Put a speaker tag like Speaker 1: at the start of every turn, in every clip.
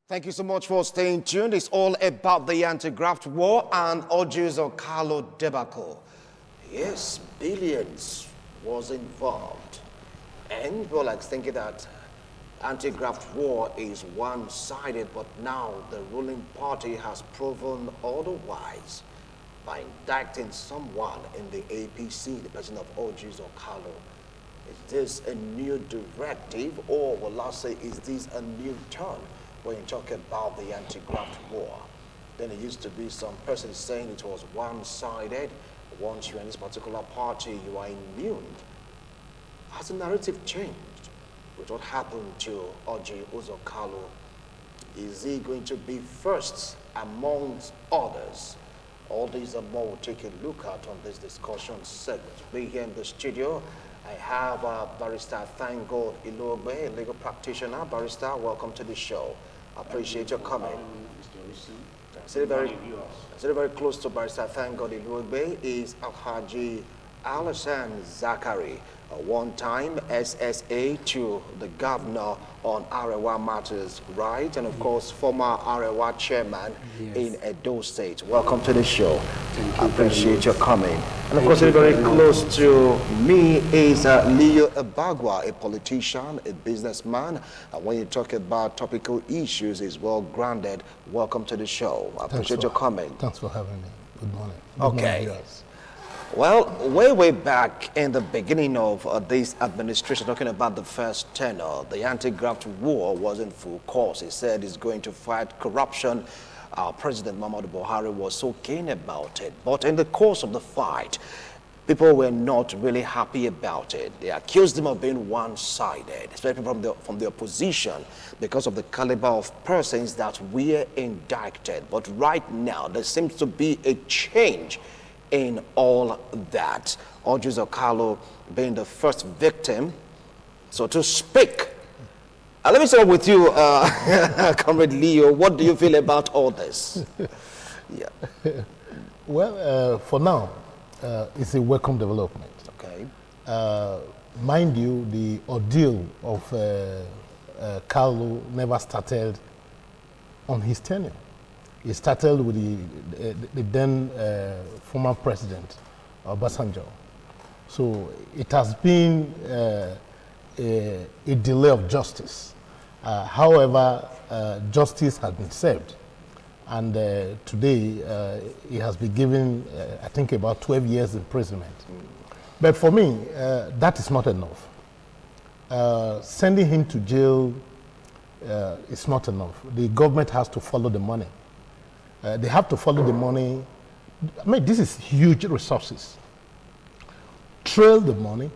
Speaker 1: Thank you so much for staying tuned. It's all about the anti-graft war and Uzokalu debacle. Yes, billions was involved. And people like thinking that anti-graft war is one-sided, but now the ruling party has proven otherwise by indicting someone in the APC, the person of Uzokalu. Is this a new directive, or will I say, is this a new turn? When you talk about the anti-graft war, then it used to be some person saying it was one-sided. Once you're in this particular party, you are immune. Has the narrative changed with what happened to Uzokalu? Is he going to be first amongst others? All these and more we'll take a look at on this discussion segment. We here in the studio, I have Barrister Thank God Iluogbe, a legal practitioner. Barrister, welcome to the show. I appreciate your coming. Sitting very close to Barrister Thank God Iluogbe is Alhaji Alasan Zakari, a one-time SSA to the governor on Arewa matters, right? And of course, former Arewa chairman in Edo State. Welcome to the show. I appreciate your coming. And of course, very close to me is Leo Abagwa, a politician, a businessman. And when you talk about topical issues, is well grounded. Welcome to the show. I appreciate your coming.
Speaker 2: Thanks for having me. Good morning.
Speaker 1: Okay. Well, way back in the beginning of this administration, talking about the first tenure, the anti-graft war was in full course. He said he's going to fight corruption. President Muhammadu Buhari was so keen about it. But in the course of the fight, people were not really happy about it. They accused him of being one-sided, especially from the opposition, because of the caliber of persons that were indicted. But right now, there seems to be a change in all that. Uzokalu being the first victim, so to speak. Let me start with you, Comrade Leo. What do you feel about all this? Yeah.
Speaker 2: Well, for now, it's a welcome development.
Speaker 1: Okay.
Speaker 2: Mind you, the ordeal of Kalu never started on his tenure. It started with the then former president, Obasanjo. So it has been a delay of justice. However, justice has been served. And today, he has been given, I think, about 12 years imprisonment. But for me, that is not enough. Sending him to jail is not enough. The government has to follow the money. They have to follow the money. I mean, this is huge resources. Trail the money.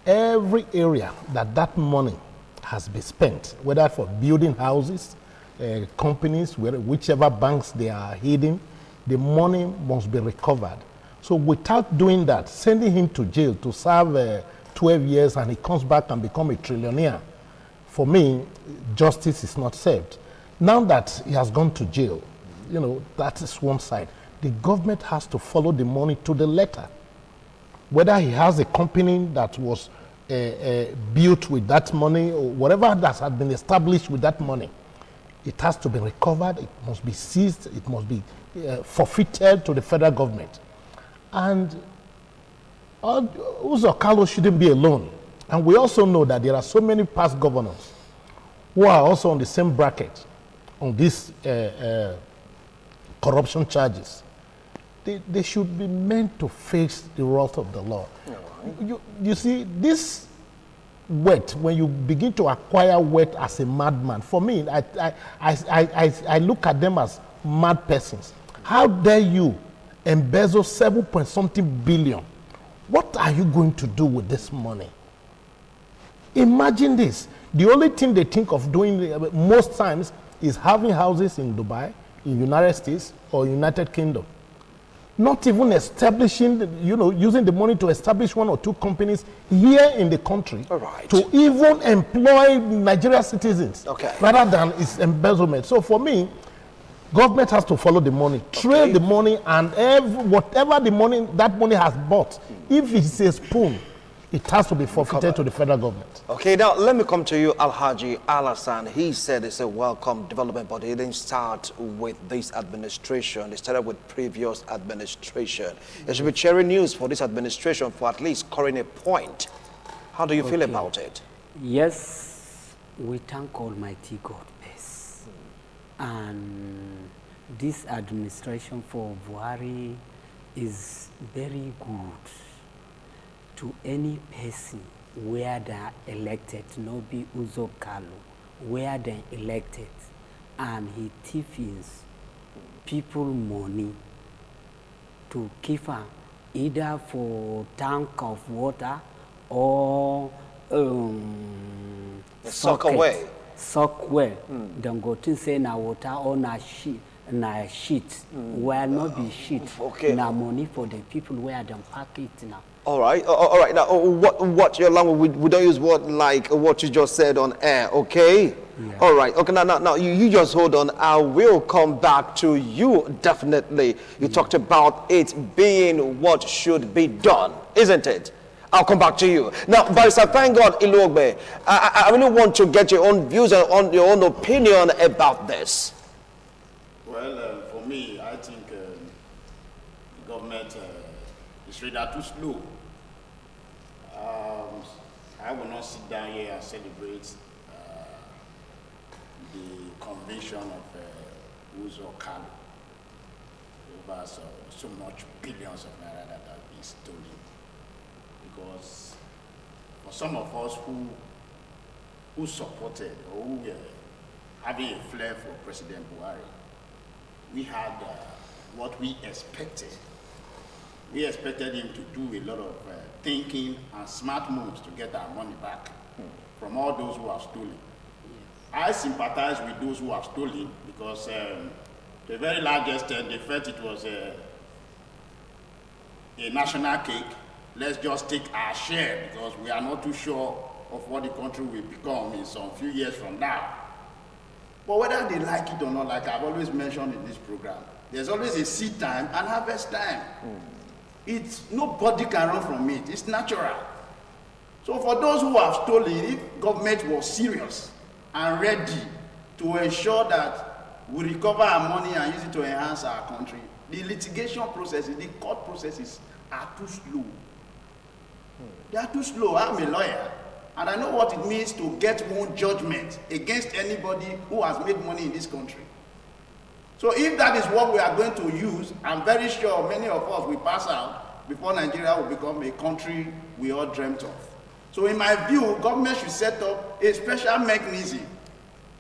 Speaker 2: Every area that money has been spent, whether for building houses, companies, whichever banks they are hidden, the money must be recovered. So without doing that, sending him to jail to serve 12 years and he comes back and become a trillionaire, for me, justice is not served. Now that he has gone to jail, you know, that is one side. The government has to follow the money to the letter. Whether he has a company that was built with that money or whatever that has been established with that money, it has to be recovered, it must be seized, it must be forfeited to the federal government. And Uzokalu shouldn't be alone. And we also know that there are so many past governors who are also on the same bracket on these corruption charges. They should be meant to face the wrath of the law. You see, this wealth, when you begin to acquire wealth as a madman, for me, I look at them as mad persons. How dare you embezzle 7-point-something billion? What are you going to do with this money? Imagine this. The only thing they think of doing most times is having houses in Dubai, in United States or United Kingdom. Not even establishing, using the money to establish 1 or 2 companies here in the country to even employ Nigerian citizens rather than its embezzlement. So for me, government has to follow the money, trail the money, and whatever that money has bought, if it's a spoon, it has to be forfeited to the federal government.
Speaker 1: Okay, now let me come to you, Alhaji Alasan. He said it's a welcome development, but he didn't start with this administration. It started with previous administration. It should be cheering news for this administration for at least scoring a point. How do you feel about it?
Speaker 3: Yes, we thank Almighty God best. And this administration for Buhari is very good to any person where they are elected, no be Uzokalu, where they elected, and he thiefs people money to keep her either for tank of water or
Speaker 1: Sowore.
Speaker 3: Sowore. Then go to say na water or na sheet. Where not be sheet.
Speaker 1: Okay.
Speaker 3: Na money for the people where them pack it now.
Speaker 1: All right, all right. Now, what your language? We don't use what you just said on air, okay?
Speaker 3: Yeah.
Speaker 1: All right. Okay. Now, you just hold on. I will come back to you definitely. You talked about it being what should be done, isn't it? I'll come back to you. Now, Barrister, thank God, Iluogbe, I really want to get your own views and on your own opinion about this.
Speaker 4: Well, for me, I think the government is rather too slow. I will not sit down here and celebrate the conviction of Uzokalu over so much billions of naira that have been stolen. Because for some of us who supported or who were having a flair for President Buhari, we had what we expected. We expected him to do a lot of thinking and smart moves to get our money back from all those who have stolen. I sympathize with those who have stolen because to a very large extent they felt it was a national cake. Let's just take our share because we are not too sure of what the country will become in some few years from now. But whether they like it or not, like I've always mentioned in this program, there's always a seed time and harvest time. It's nobody can run from it. It's natural. So for those who have stolen, if government was serious and ready to ensure that we recover our money and use it to enhance our country, the litigation processes, the court processes are too slow. They are too slow. I'm a lawyer, and I know what it means to get one judgment against anybody who has made money in this country. So if that is what we are going to use, I'm very sure many of us will pass out before Nigeria will become a country we all dreamt of. So in my view, government should set up a special mechanism,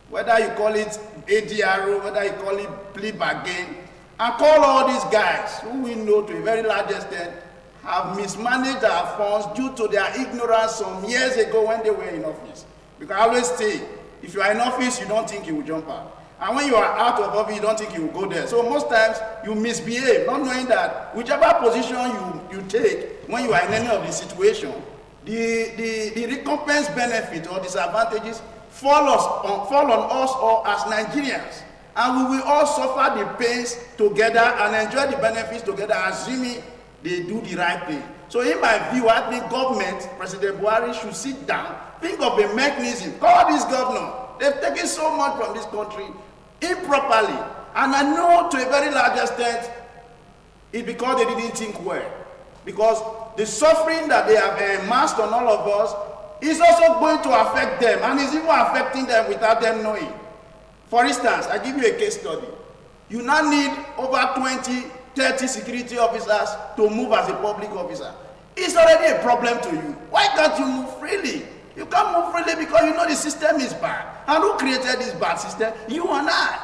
Speaker 4: whether you call it ADRO, whether you call it plea bargain, and call all these guys who we know to a very large extent have mismanaged our funds due to their ignorance some years ago when they were in office. Because I always say, if you are in office, you don't think you will jump out. And when you are out of office, you don't think you will go there. So most times, you misbehave, not knowing that whichever position you take when you are in any of the situation, the recompense benefit or disadvantages fall on us all as Nigerians. And we will all suffer the pains together and enjoy the benefits together, assuming they do the right thing. So in my view, I think government, President Buhari should sit down, think of a mechanism, call this governor. They've taken so much from this country improperly. And I know to a very large extent, it's because they didn't think well. Because the suffering that they have amassed on all of us is also going to affect them, and is even affecting them without them knowing. For instance, I give you a case study. You now need over 20, 30 security officers to move as a public officer. It's already a problem to you. Why can't you move freely? You can't move freely because you know the system is bad. And who created this bad system? You and I.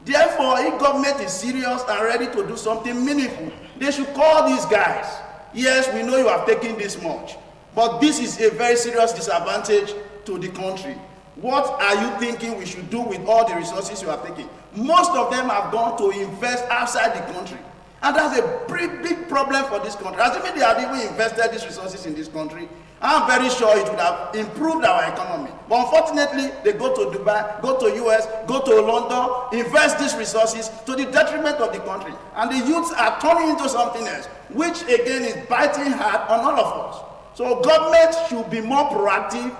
Speaker 4: Therefore, if government is serious and ready to do something meaningful, they should call these guys. Yes, we know you have taken this much, but this is a very serious disadvantage to the country. What are you thinking we should do with all the resources you are taking? Most of them have gone to invest outside the country. And that's a pretty big problem for this country. Assuming they had even invested these resources in this country, I'm very sure it would have improved our economy. But unfortunately, they go to Dubai, go to US, go to London, invest these resources to the detriment of the country. And the youths are turning into something else, which again is biting hard on all of us. So government should be more proactive.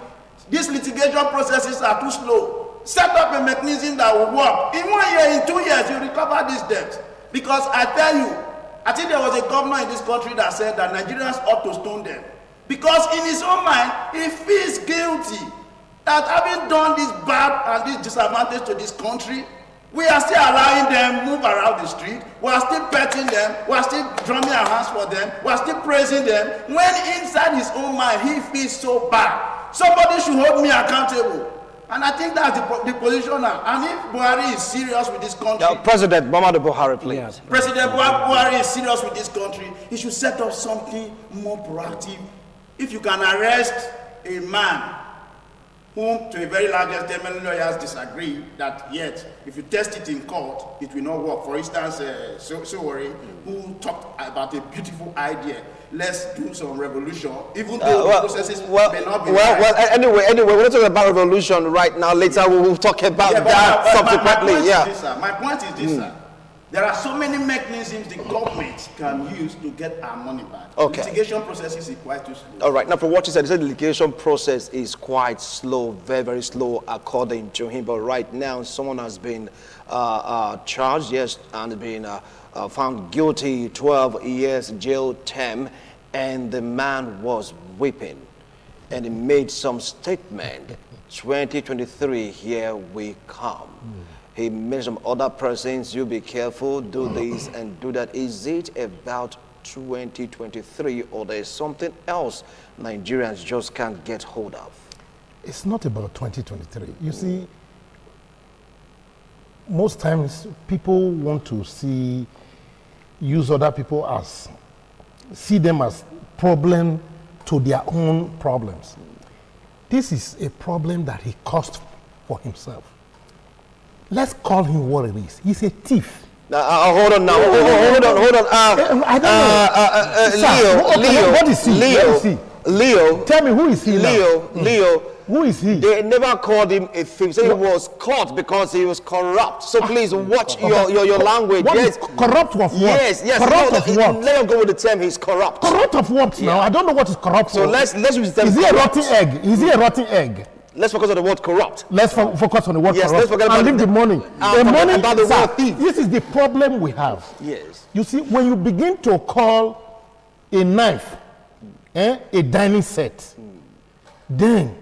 Speaker 4: These litigation processes are too slow. Set up a mechanism that will work. In 1 year, in 2 years, you recover this debt. Because I tell you, I think there was a governor in this country that said that Nigerians ought to stone them. Because in his own mind, he feels guilty that having done this bad and this disadvantage to this country, we are still allowing them move around the street. We are still petting them. We are still drumming our hands for them. We are still praising them. When inside his own mind, he feels so bad. Somebody should hold me accountable. And I think that's the position now. And if Buhari is serious with this country...
Speaker 1: Now, President Muhammadu Buhari, please.
Speaker 3: Yes.
Speaker 4: President Buhari is serious with this country. He should set up something more proactive. If you can arrest a man whom, to a very large extent, many lawyers disagree that yet, if you test it in court, it will not work. For instance, Sowore, who talked about a beautiful idea. Let's do some revolution, even though the processes may not be right.
Speaker 1: Anyway, we're not talking about revolution right now. Later, we will talk about that subsequently.
Speaker 4: My point is this, sir. There are so many mechanisms the government can use to get our money back.
Speaker 1: Okay.
Speaker 4: Litigation processes is quite too slow.
Speaker 1: All right. Now, from what you said, the litigation process is quite slow, very, very slow, according to him. But right now, someone has been charged, yes, and been found guilty, 12 years jail term, and the man was weeping, and he made some statement. 2023, here we come. He made some other persons, you be careful, do this and do that. Is it about 2023 or there's something else Nigerians just can't get hold of?
Speaker 2: It's not about 2023. You see, most times people want to use other people see them as problem to their own problems. This is a problem that he caused for himself. Let's call him what it is. He's a thief.
Speaker 1: Hold on now. Hold on.
Speaker 2: I don't know.
Speaker 1: Leo.
Speaker 2: What is he?
Speaker 1: Leo.
Speaker 2: Tell me, who is he now?
Speaker 1: Leo.
Speaker 2: Who is he?
Speaker 1: They never called him a thief. So he was caught because he was corrupt. So please watch your language.
Speaker 2: What
Speaker 1: yes.
Speaker 2: is corrupt of what?
Speaker 1: Yes.
Speaker 2: Corrupt of what?
Speaker 1: Let him go with the term he's corrupt.
Speaker 2: Corrupt of what now? I don't know what is corrupt
Speaker 1: so
Speaker 2: for.
Speaker 1: let's use the term
Speaker 2: Is he a
Speaker 1: corrupt.
Speaker 2: rotten egg? Is he a rotten egg?
Speaker 1: Let's focus on the word corrupt.
Speaker 2: Let's focus on the word
Speaker 1: yes,
Speaker 2: corrupt.
Speaker 1: Let's forget about
Speaker 2: and leave the money. The money,
Speaker 1: about the word thief.
Speaker 2: This is the problem we have.
Speaker 1: Yes.
Speaker 2: You see, when you begin to call a knife a dining set, then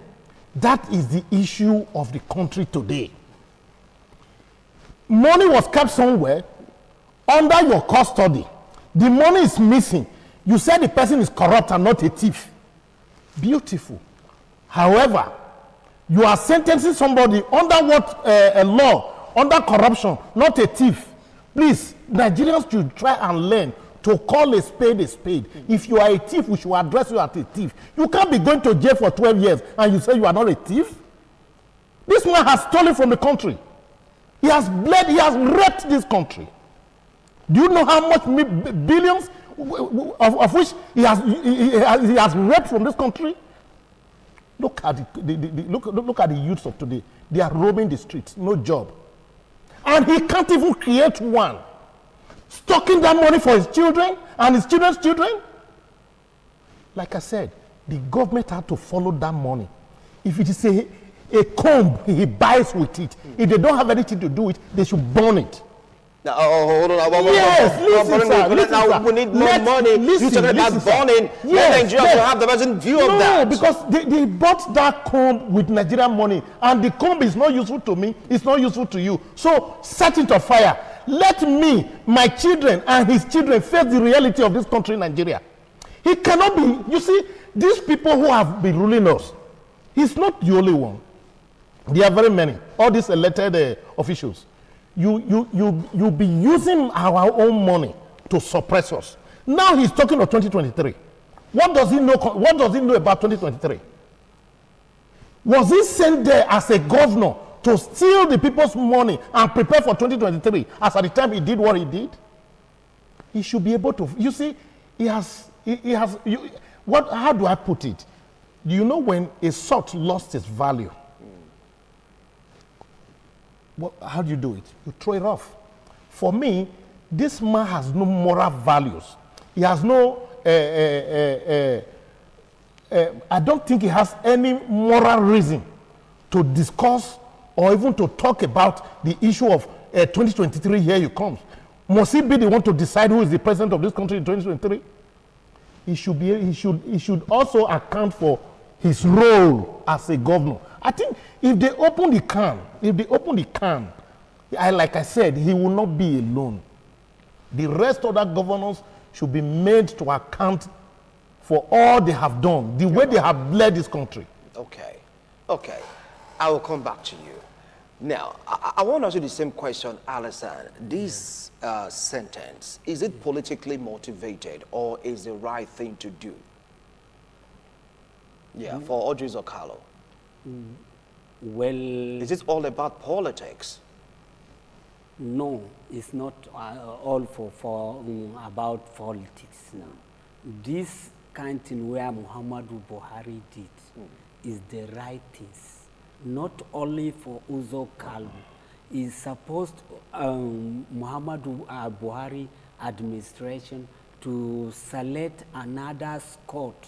Speaker 2: that is the issue of the country today. Money was kept somewhere under your custody. The money is missing. You said the person is corrupt and not a thief. Beautiful. However, you are sentencing somebody under what a law, under corruption, not a thief. Please, Nigerians should try and learn to call a spade a spade. If you are a thief, we should address you as a thief. You can't be going to jail for 12 years and you say you are not a thief. This man has stolen from the country. He has bled, he has raped this country. Do you know how much billions of which he has raped from this country? Look at look at the youths of today. They are roaming the streets, no job. And he can't even create one. Stocking that money for his children and his children's children. Like I said, the government had to follow that money. If it is a comb he buys with it, if they don't have anything to do with it, they should burn it.
Speaker 1: Now, hold on.
Speaker 2: Yes,
Speaker 1: we need more money. You talking about burning. Yes, Nigerians will have the present view of that.
Speaker 2: No, because they bought that comb with Nigerian money, and the comb is not useful to me, it's not useful to you. So set it on fire. Let me, my children, and his children face the reality of this country, Nigeria. He cannot be, you see, these people who have been ruling us, he's not the only one. There are very many, all these elected officials. You'll be using our own money to suppress us. Now he's talking of 2023. What does he know about 2023? Was he sent there as a governor to steal the people's money and prepare for 2023 as at the time he did what he did? He should be able to, you see, how do I put it? Do you know when a salt lost its value? How do you do it? You throw it off. For me, this man has no moral values. He has no I don't think he has any moral reason to discuss or even to talk about the issue of 2023. Here you comes. Must he be the one to decide who is the president of this country in 2023? He should also account for his role as a governor. I think if they open the can, like I said, he will not be alone. The rest of the governors should be made to account for all they have done, the way they have led this country.
Speaker 1: Okay. I will come back to you. Now, I want to ask you the same question, Alison. This sentence, is it politically motivated or is the right thing to do? Yeah, for Uzokalu.
Speaker 3: Well,
Speaker 1: is it all about politics?
Speaker 3: No, it's not all for about politics now. This kind of thing where Muhammadu Buhari did is the right things, not only for Uzokalu. Is supposed Muhammadu Buhari administration to select another court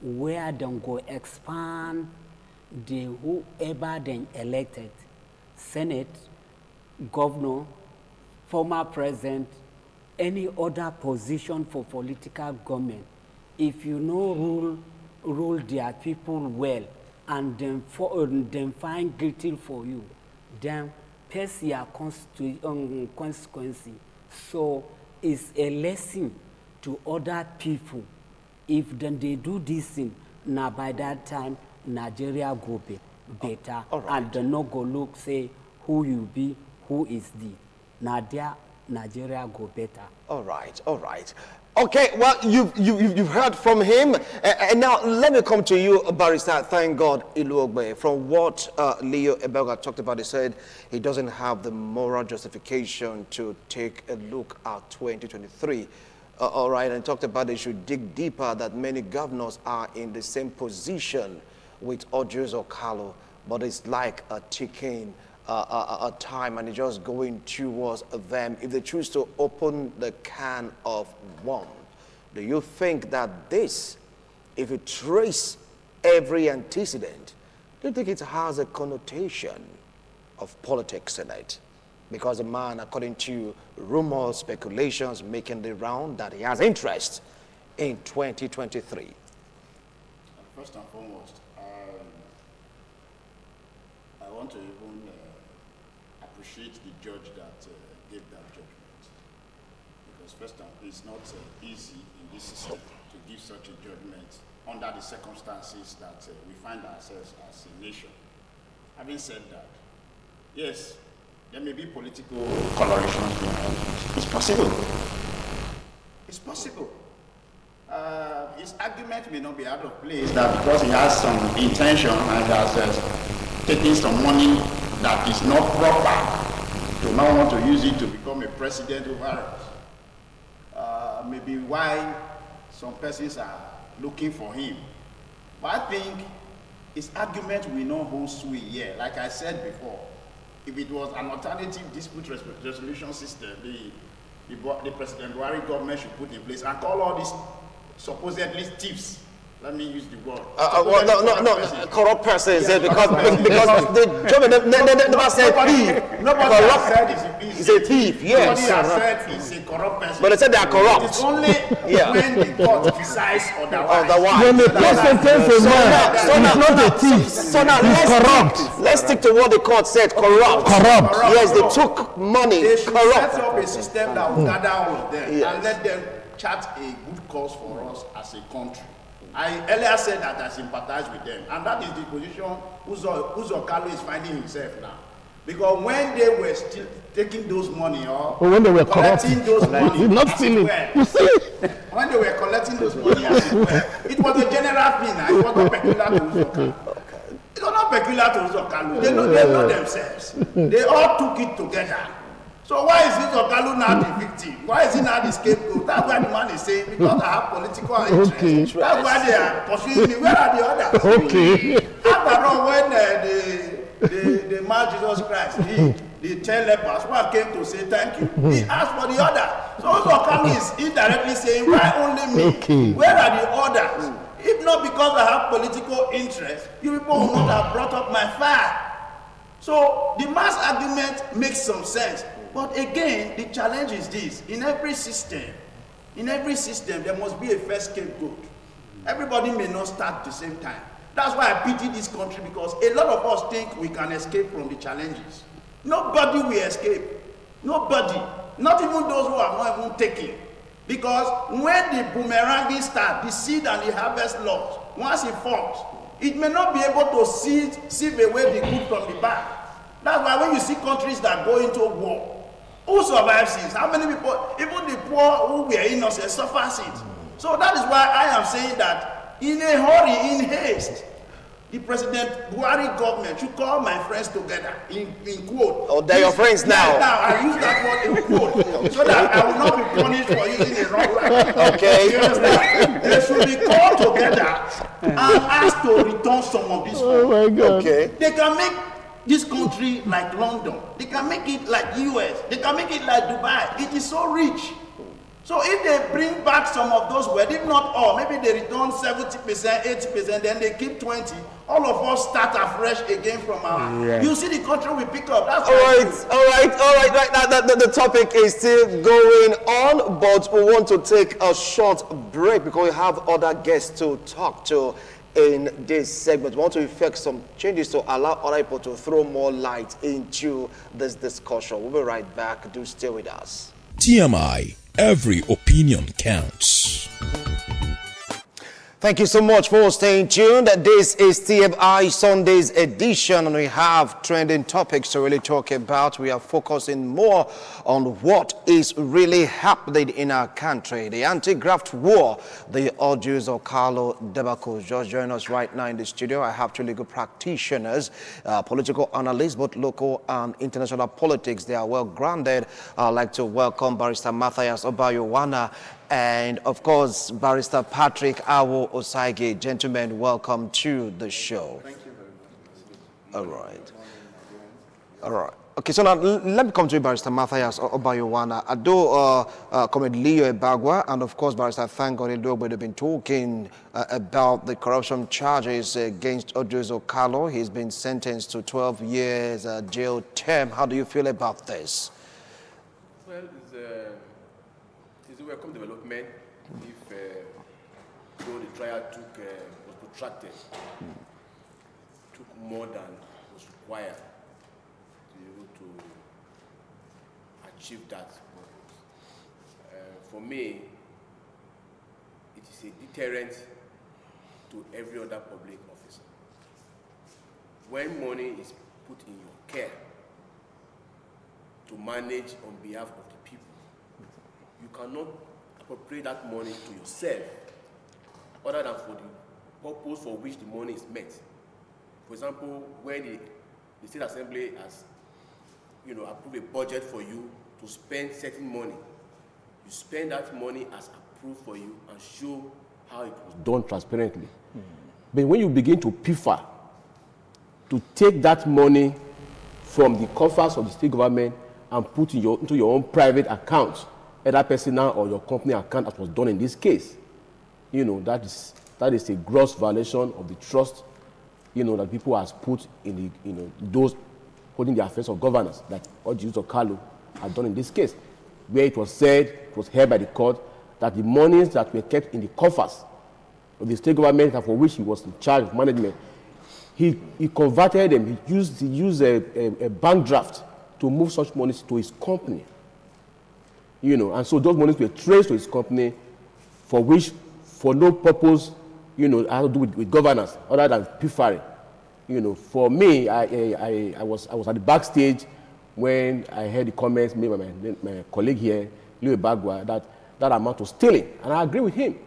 Speaker 3: where they go expand the whoever then elected, Senate, governor, former president, any other position for political government. If you know rule their people well and then find guilty for you, then face your consequence. So it's a lesson to other people. If then they do this thing, now by that time Nigeria go better, and they not go look say who you be, who is the. Now there Nigeria go better.
Speaker 1: All right. Okay, well, you've heard from him. And now let me come to you, Barrister, thank God, Iluogbe. From what Leo Ebelga talked about, he said he doesn't have the moral justification to take a look at 2023. All right, and talked about they should dig deeper, that many governors are in the same position with Uzokalu, but it's like a ticking a time and it's just going towards them. If they choose to open the can of worms, do you think that this, if you trace every antecedent, do you think it has a connotation of politics in it? Because a man, according to rumors, speculations making the round, that he has interest in 2023.
Speaker 4: First and foremost, I want to even appreciate the judge that gave that judgment. Because first and foremost, it's not easy in this system to give such a judgment under the circumstances that we find ourselves as a nation. Having said that, yes, there may be political colorations behind it. It's possible. It's possible. His argument may not be out of place that because he has some intention and has taken some money that is not proper, to not want to use it to become a president over us. Maybe why some persons are looking for him. But I think his argument will not hold sway here. Like I said before, if it was an alternative dispute resolution system, the President Buhari government should put in place and call all these supposedly thieves. Let me use the word.
Speaker 1: No, corrupt persons. Yes, because the government never said thief.
Speaker 4: Nobody said
Speaker 1: he's a thief. Yes.
Speaker 4: Nobody has said he's a corrupt person.
Speaker 1: But they said they are corrupt.
Speaker 4: It's only when the court decides otherwise.
Speaker 2: When the court sentences a man, he's not a thief.
Speaker 1: So now
Speaker 2: he's corrupt.
Speaker 1: Let's stick to what the court said. Corrupt. Yes, they took money.
Speaker 4: They should set up a system that will gather all of them and let them chart a good course for us as a country. I earlier said that I sympathize with them, and that is the position Uzokalu is finding himself now. Because when they were still taking those money or
Speaker 2: when they were
Speaker 4: collecting those money,
Speaker 2: not stealing.
Speaker 4: You see, when they were collecting those money, it was a general thing. It was not peculiar to Uzokalu. It was not peculiar to Uzokalu. They know themselves. They all took it together. So why is Uzokalu now the victim? Why is he now the scapegoat? That's why the man is saying, because I have political interest.
Speaker 2: Okay.
Speaker 4: That's why they are pursuing me. Where are the others?
Speaker 2: Okay.
Speaker 4: After all, when the man Jesus Christ, the 10 lepers, one came to say thank you, he asked for the others. So Uzokalu is indirectly saying, why only me?
Speaker 2: Okay.
Speaker 4: Where are the others? If not because I have political interest, you people would not have brought up my file. So the mass argument makes some sense. But again, the challenge is this. In every system, there must be a first scapegoat. Everybody may not start at the same time. That's why I pity this country, because a lot of us think we can escape from the challenges. Nobody will escape. Nobody. Not even those who are not even taking. Because when the boomeranging starts, the seed and the harvest loss, once it forms, it may not be able to sieve away the good from the bad. That's why when you see countries that go into war, who survives it? How many people, even the poor who were innocent, suffers it? So that is why I am saying that in a hurry, in haste, the President Buhari government should call my friends together in quote.
Speaker 1: Oh, they're your friends now.
Speaker 4: Now I use that word in quote so that I will not be punished for using a wrong word.
Speaker 1: Okay.
Speaker 4: You understand? They should be called together and asked to return some of this.
Speaker 2: Oh my God.
Speaker 1: Okay.
Speaker 4: They can make this country like London. They can make it like US. They can make it like Dubai. It is so rich. So if they bring back some of those words, if not all, maybe they return 70%, 80%, then they keep 20%. All of us start afresh again from our.
Speaker 3: Yeah.
Speaker 4: You see the country will pick up. That's
Speaker 1: All right. Right now, the topic is still going on, but we want to take a short break because we have other guests to talk to in this segment. We want to effect some changes to allow other people to throw more light into this discussion. We'll be right back. Do stay with us.
Speaker 5: TMI, every opinion counts.
Speaker 1: Thank you so much for staying tuned. This is TMI Sunday's edition, and we have trending topics to really talk about. We are focusing more on what is really happening in our country. The anti-graft war, the Uzokalu debacle. Just join us right now in the studio. I have two legal practitioners, political analysts, both local and international politics. They are well grounded. I'd like to welcome Barrister Matthias Obayowana and, of course, Barrister Patrick Awo Osaige. Gentlemen, welcome to the show.
Speaker 6: Thank you very much.
Speaker 1: All right. Okay, so now let me come to you, Barrister Matthias Obayowana. Ado Comrade Leo Ebagwa, and of course, Barrister Thango Edogbe have been talking about the corruption charges against Uzokalu. He's been sentenced to 12 years jail term. How do you feel about this?
Speaker 6: Well, it's a welcome development if though the trial was protracted, took more than was required to be able to achieve that purpose. For me, it is a deterrent to every other public officer. When money is put in your care to manage on behalf of the people, you cannot appropriate that money to yourself other than for the purpose for which the money is meant. For example, when the State Assembly has approved a budget for you to spend certain money, you spend that money as approved for you and show how it was done transparently. But when you begin to pilfer, to take that money from the coffers of the state government and put into your own private account, either personal or your company account, as was done in this case, that is a gross violation of the trust, that people has put in the, those holding the affairs of governance, that Uzokalu had done in this case, where it was said, it was heard by the court, that the monies that were kept in the coffers of the state government and for which he was in charge of management, he converted them. He used a bank draft to move such monies to his company. And so those monies were traced to his company, for no purpose, had to do with governance other than pilfering. For me, I was at the backstage when I heard the comments made by my colleague here, Leo Bagwa, that amount was stealing, and I agree with him,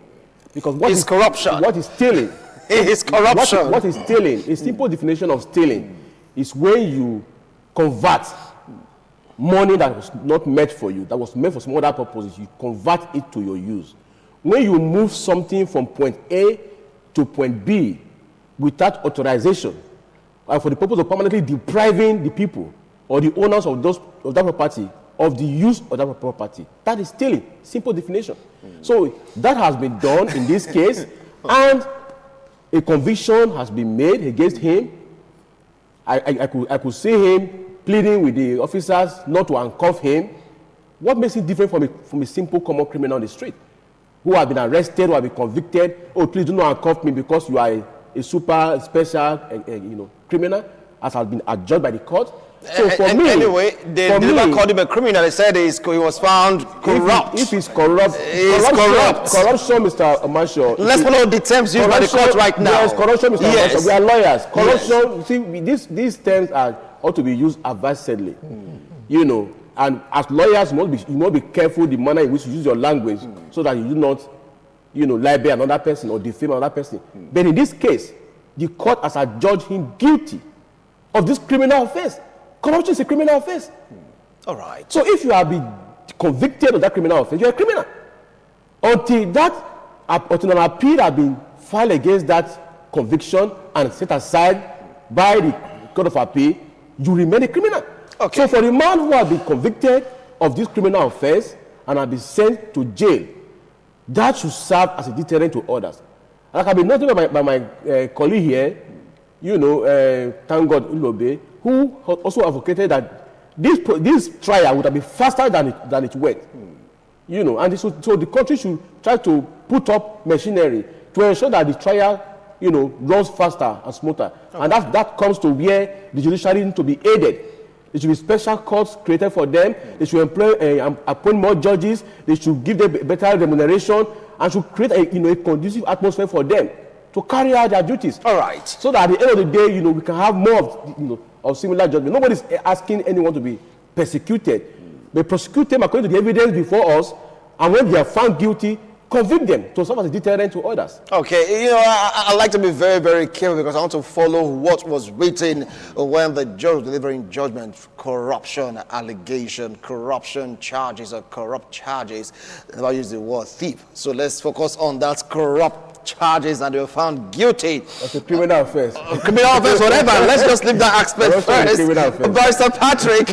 Speaker 6: because what is corruption? What is stealing?
Speaker 1: It is corruption.
Speaker 6: What is stealing? A simple definition of stealing is when you convert money that was not meant for you, that was meant for some other purposes, you convert it to your use. When you move something from point A to point B without authorization, for the purpose of permanently depriving the people or the owners of that property of the use of that property, that is stealing. Simple definition. So that has been done in this case, and a conviction has been made against him. I could see him pleading with the officers not to handcuff him. What makes it different from a simple common criminal on the street who have been arrested, who have been convicted? Oh, please do not handcuff me because you are a super special criminal, as has been adjudged by the court. So for me,
Speaker 1: anyway, they never called him a criminal. They said he was found corrupt.
Speaker 6: If he's corrupt, corruption, Mr. Omasho.
Speaker 1: Let's follow the terms used by the court right now.
Speaker 6: Yes, corruption, Mr. Omasho. We are lawyers. Corruption. Yes. See, these terms ought to be used advisedly. You know, and as lawyers, you must be careful the manner in which you use your language, so that you do not, libel another person or defame another person. But in this case, the court has adjudged him guilty of this criminal offense. Corruption is a criminal offense.
Speaker 1: All right.
Speaker 6: So if you have been convicted of that criminal offense, you're a criminal. Until an appeal has been filed against that conviction and set aside by the Court of Appeal, you remain a criminal.
Speaker 1: Okay.
Speaker 6: So for the man who has been convicted of this criminal offense and has been sent to jail, that should serve as a deterrent to others. Like I've been noted by my colleague here, thank God, Ulobe, who also advocated that this trial would have been faster than it went. And so the country should try to put up machinery to ensure that the trial, runs faster and smoother. Okay. And that comes to where the judiciary needs to be aided. There should be special courts created for them. They should appoint more judges. They should give them better remuneration and should create a conducive atmosphere for them to carry out their duties.
Speaker 1: All right.
Speaker 6: So that at the end of the day, we can have more of similar judgment. Nobody's asking anyone to be persecuted. They prosecute them according to the evidence before us, and when they are found guilty, convict them to serve as a deterrent to others.
Speaker 1: Okay, I like to be very, very careful because I want to follow what was written when the judge was delivering judgment. Corruption allegation, corruption charges, or corrupt charges. I never use the word thief. So let's focus on that corrupt charges, and they were found guilty.
Speaker 6: That's a criminal offense.
Speaker 1: Criminal offense, whatever. Let's just leave that aspect first. Barrister Patrick,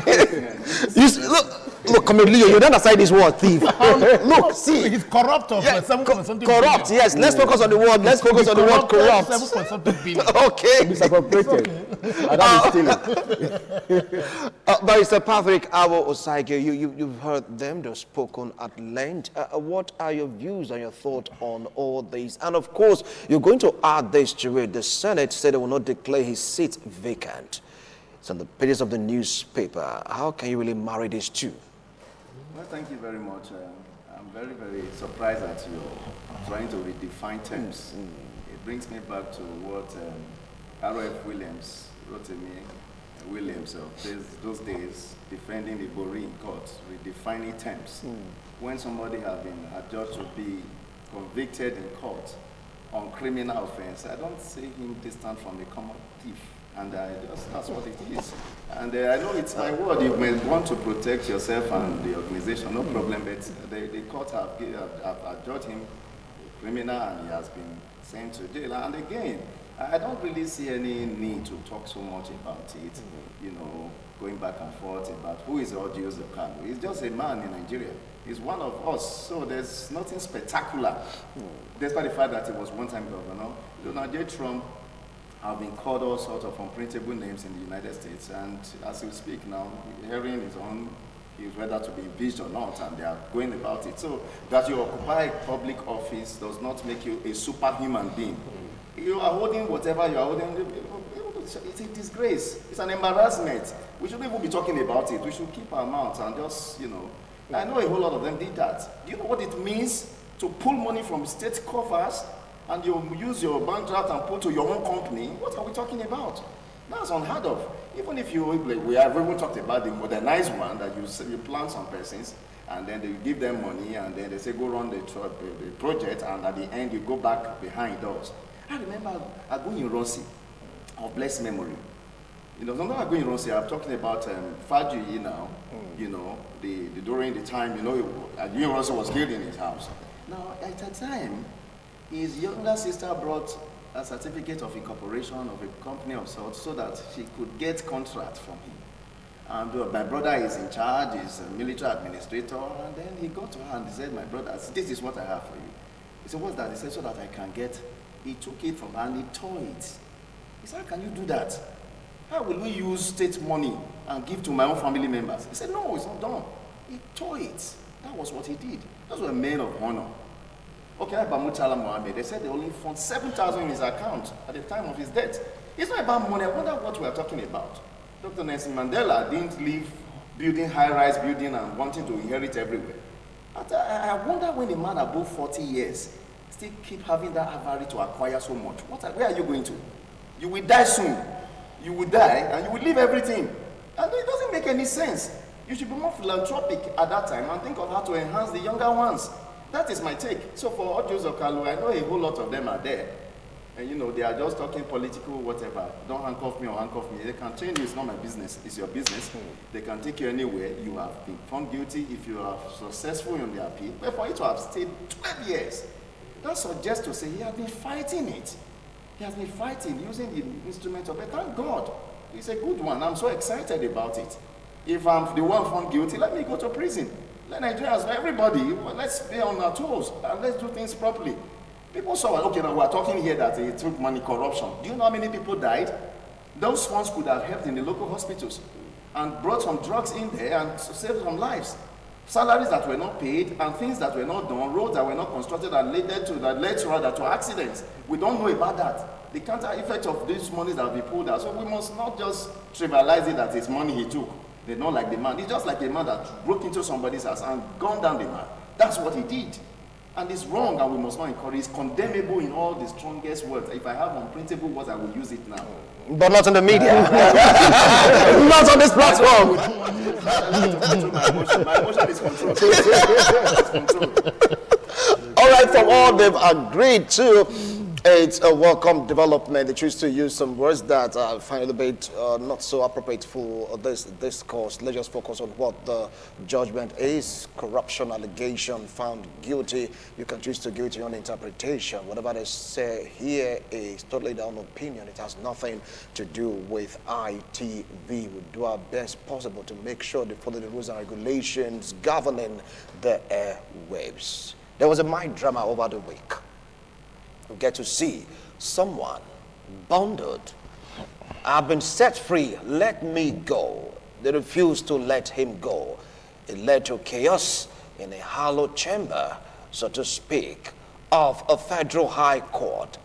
Speaker 1: Look, Leo, you don't aside this word thief. Look, see.
Speaker 2: It's corrupt of 7.something
Speaker 1: corrupt, billion. Yes. Let's focus on the word. Let's focus on the word corrupt.
Speaker 2: 7.something billion.
Speaker 1: Okay.
Speaker 6: Misappropriated. And that is stealing.
Speaker 1: Barrister Patrick Awo Osaige, you've heard them. They've spoken at length. What are your views and your thoughts on all this? And of course, you're going to add this to it. The Senate said they will not declare his seat vacant. It's on the pages of the newspaper. How can you really marry these two?
Speaker 4: Well, thank you very much. I'm very, very surprised that you're trying to redefine terms. It brings me back to what R.F. Williams wrote to me, Williams of those days, defending the Bori in court, redefining terms. When somebody has been adjudged to be convicted in court on criminal offense, I don't see him distant from the common thief. And that's what it is. And I know it's my word. You may want to protect yourself and the organization, no problem. But the court have adjudged him criminal, and he has been sent to jail. And again, I don't really see any need to talk so much about it. Going back and forth about who is Uzokalu. He's just a man in Nigeria. He's one of us. So there's nothing spectacular, despite the fact that he was one-time governor. Donald J. Trump have been called all sorts of unprintable names in the United States, and as we speak now, hearing his own is whether to be impeached or not, and they are going about it. So that you occupy public office does not make you a superhuman being. You are holding whatever you are holding. It's a disgrace. It's an embarrassment. We shouldn't even be talking about it. We should keep our mouths and just, I know a whole lot of them did that. Do you know what it means to pull money from state coffers and you use your bank draft and put to your own company? What are we talking about? That's unheard of. Even if we have even talked about the modernized one, that you plant some persons and then they give them money and then they say go run the project, and at the end you go back behind doors. I remember Agunyi Ronsi of blessed memory. Sometimes Agunyi Ronsi, I'm talking about Fajuyi now, during the time, Agunyi Ronsi was killed in his house. Now, at the time, his younger sister brought a certificate of incorporation of a company of sorts so that she could get contract from him. And my brother is in charge, he's a military administrator, and then he got to her and he said, my brother, this is what I have for you. He said, what's that? He said, so that I can get He took it from her and he tore it. He said, how can you do that? How will we use state money and give to my own family members? He said, no, it's not done. He tore it. That was what he did. Those were men of honor. Okay, Murtala Mohammed, they said they only found 7,000 in his account at the time of his death. It's not about money. I wonder what we are talking about. Dr. Nelson Mandela didn't leave building high-rise building and wanting to inherit everywhere. I wonder when a man above 40 years still keep having that avarice to acquire so much. Where are you going to? You will die soon. You will die and you will leave everything. And it doesn't make any sense. You should be more philanthropic at that time and think of how to enhance the younger ones. That is my take. So for Uzokalu, I know a whole lot of them are there. And you know, they are just talking political, whatever. Don't handcuff me or handcuff me. They can change you, it's not my business, it's your business. They can take you anywhere. You have been found guilty if you are successful in the appeal. But for you to have stayed 12 years, that suggests to say he has been fighting it. He has been fighting, using the instrument of it. Thank God. It's a good one. I'm so excited about it. If I'm the one found guilty, let me go to prison. Let Nigerians, everybody, let's be on our toes and let's do things properly. People saw, okay, now we're talking here that it took money, corruption. Do you know how many people died? Those funds could have helped in the local hospitals and brought some drugs in there and saved some lives. Salaries that were not paid and things that were not done, roads that were not constructed and led to accidents. We don't know about that. The counter effect of these monies that will be pulled out. So we must not just trivialize it that it's money he took. They're not like the man. He's just like a man that broke into somebody's house and gunned down the man. That's what he did. And it's wrong and we must not encourage. It's condemnable in all the strongest words. If I have unprintable words, I will use it now.
Speaker 1: But not in the media. Not on this platform.
Speaker 4: My emotion is controlled. It's controlled.
Speaker 1: All right, from all they've agreed to, it's a welcome development. They choose to use some words that find a bit not so appropriate for this discourse. Let's just focus on what the judgment is. Corruption allegation, found guilty. You can choose to guilty on interpretation. Whatever they say here is totally their own opinion. It has nothing to do with ITV. We do our best possible to make sure they follow the rules and regulations governing the airwaves. There was a mind drama over the week. You get to see someone bonded. I've been set free, let me go. They refused to let him go. It led to chaos in a hallowed chamber, so to speak, of a federal high court.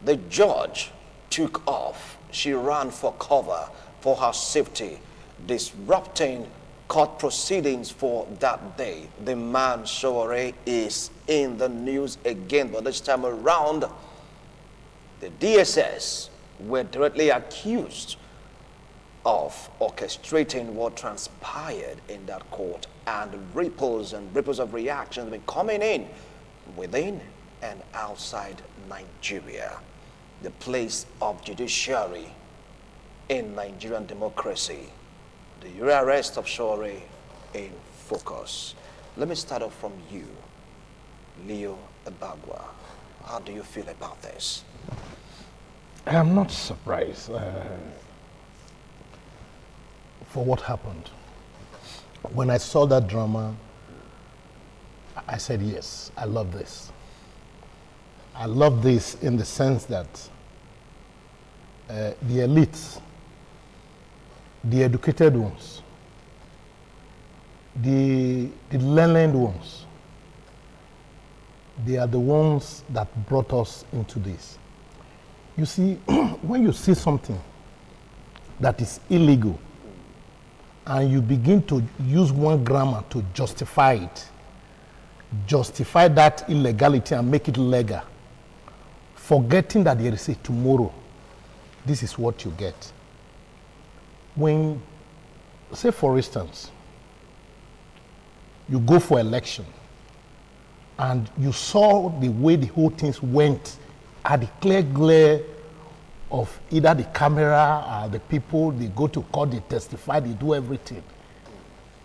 Speaker 1: The judge took off. She ran for cover for her safety, disrupting court proceedings for that day. The man, Sowore, is in the news again, but this time around, the DSS were directly accused of orchestrating what transpired in that court, and ripples of reaction have been coming in within and outside Nigeria, the place of judiciary in Nigerian democracy. The arrest of Sowore in focus. Let me start off from you, Leo Abagwa. How do you feel about this?
Speaker 2: I am not surprised for what happened. When I saw that drama, I said, yes, I love this. I love this in the sense that the elites, the educated ones, the learned ones, they are the ones that brought us into this. You see, when you see something that is illegal and you begin to use one grammar to justify it, justify that illegality and make it legal, forgetting that there is a tomorrow, this is what you get. When, say for instance, you go for election and you saw the way the whole things went at the clear glare of either the camera or the people, they go to court, they testify, they do everything.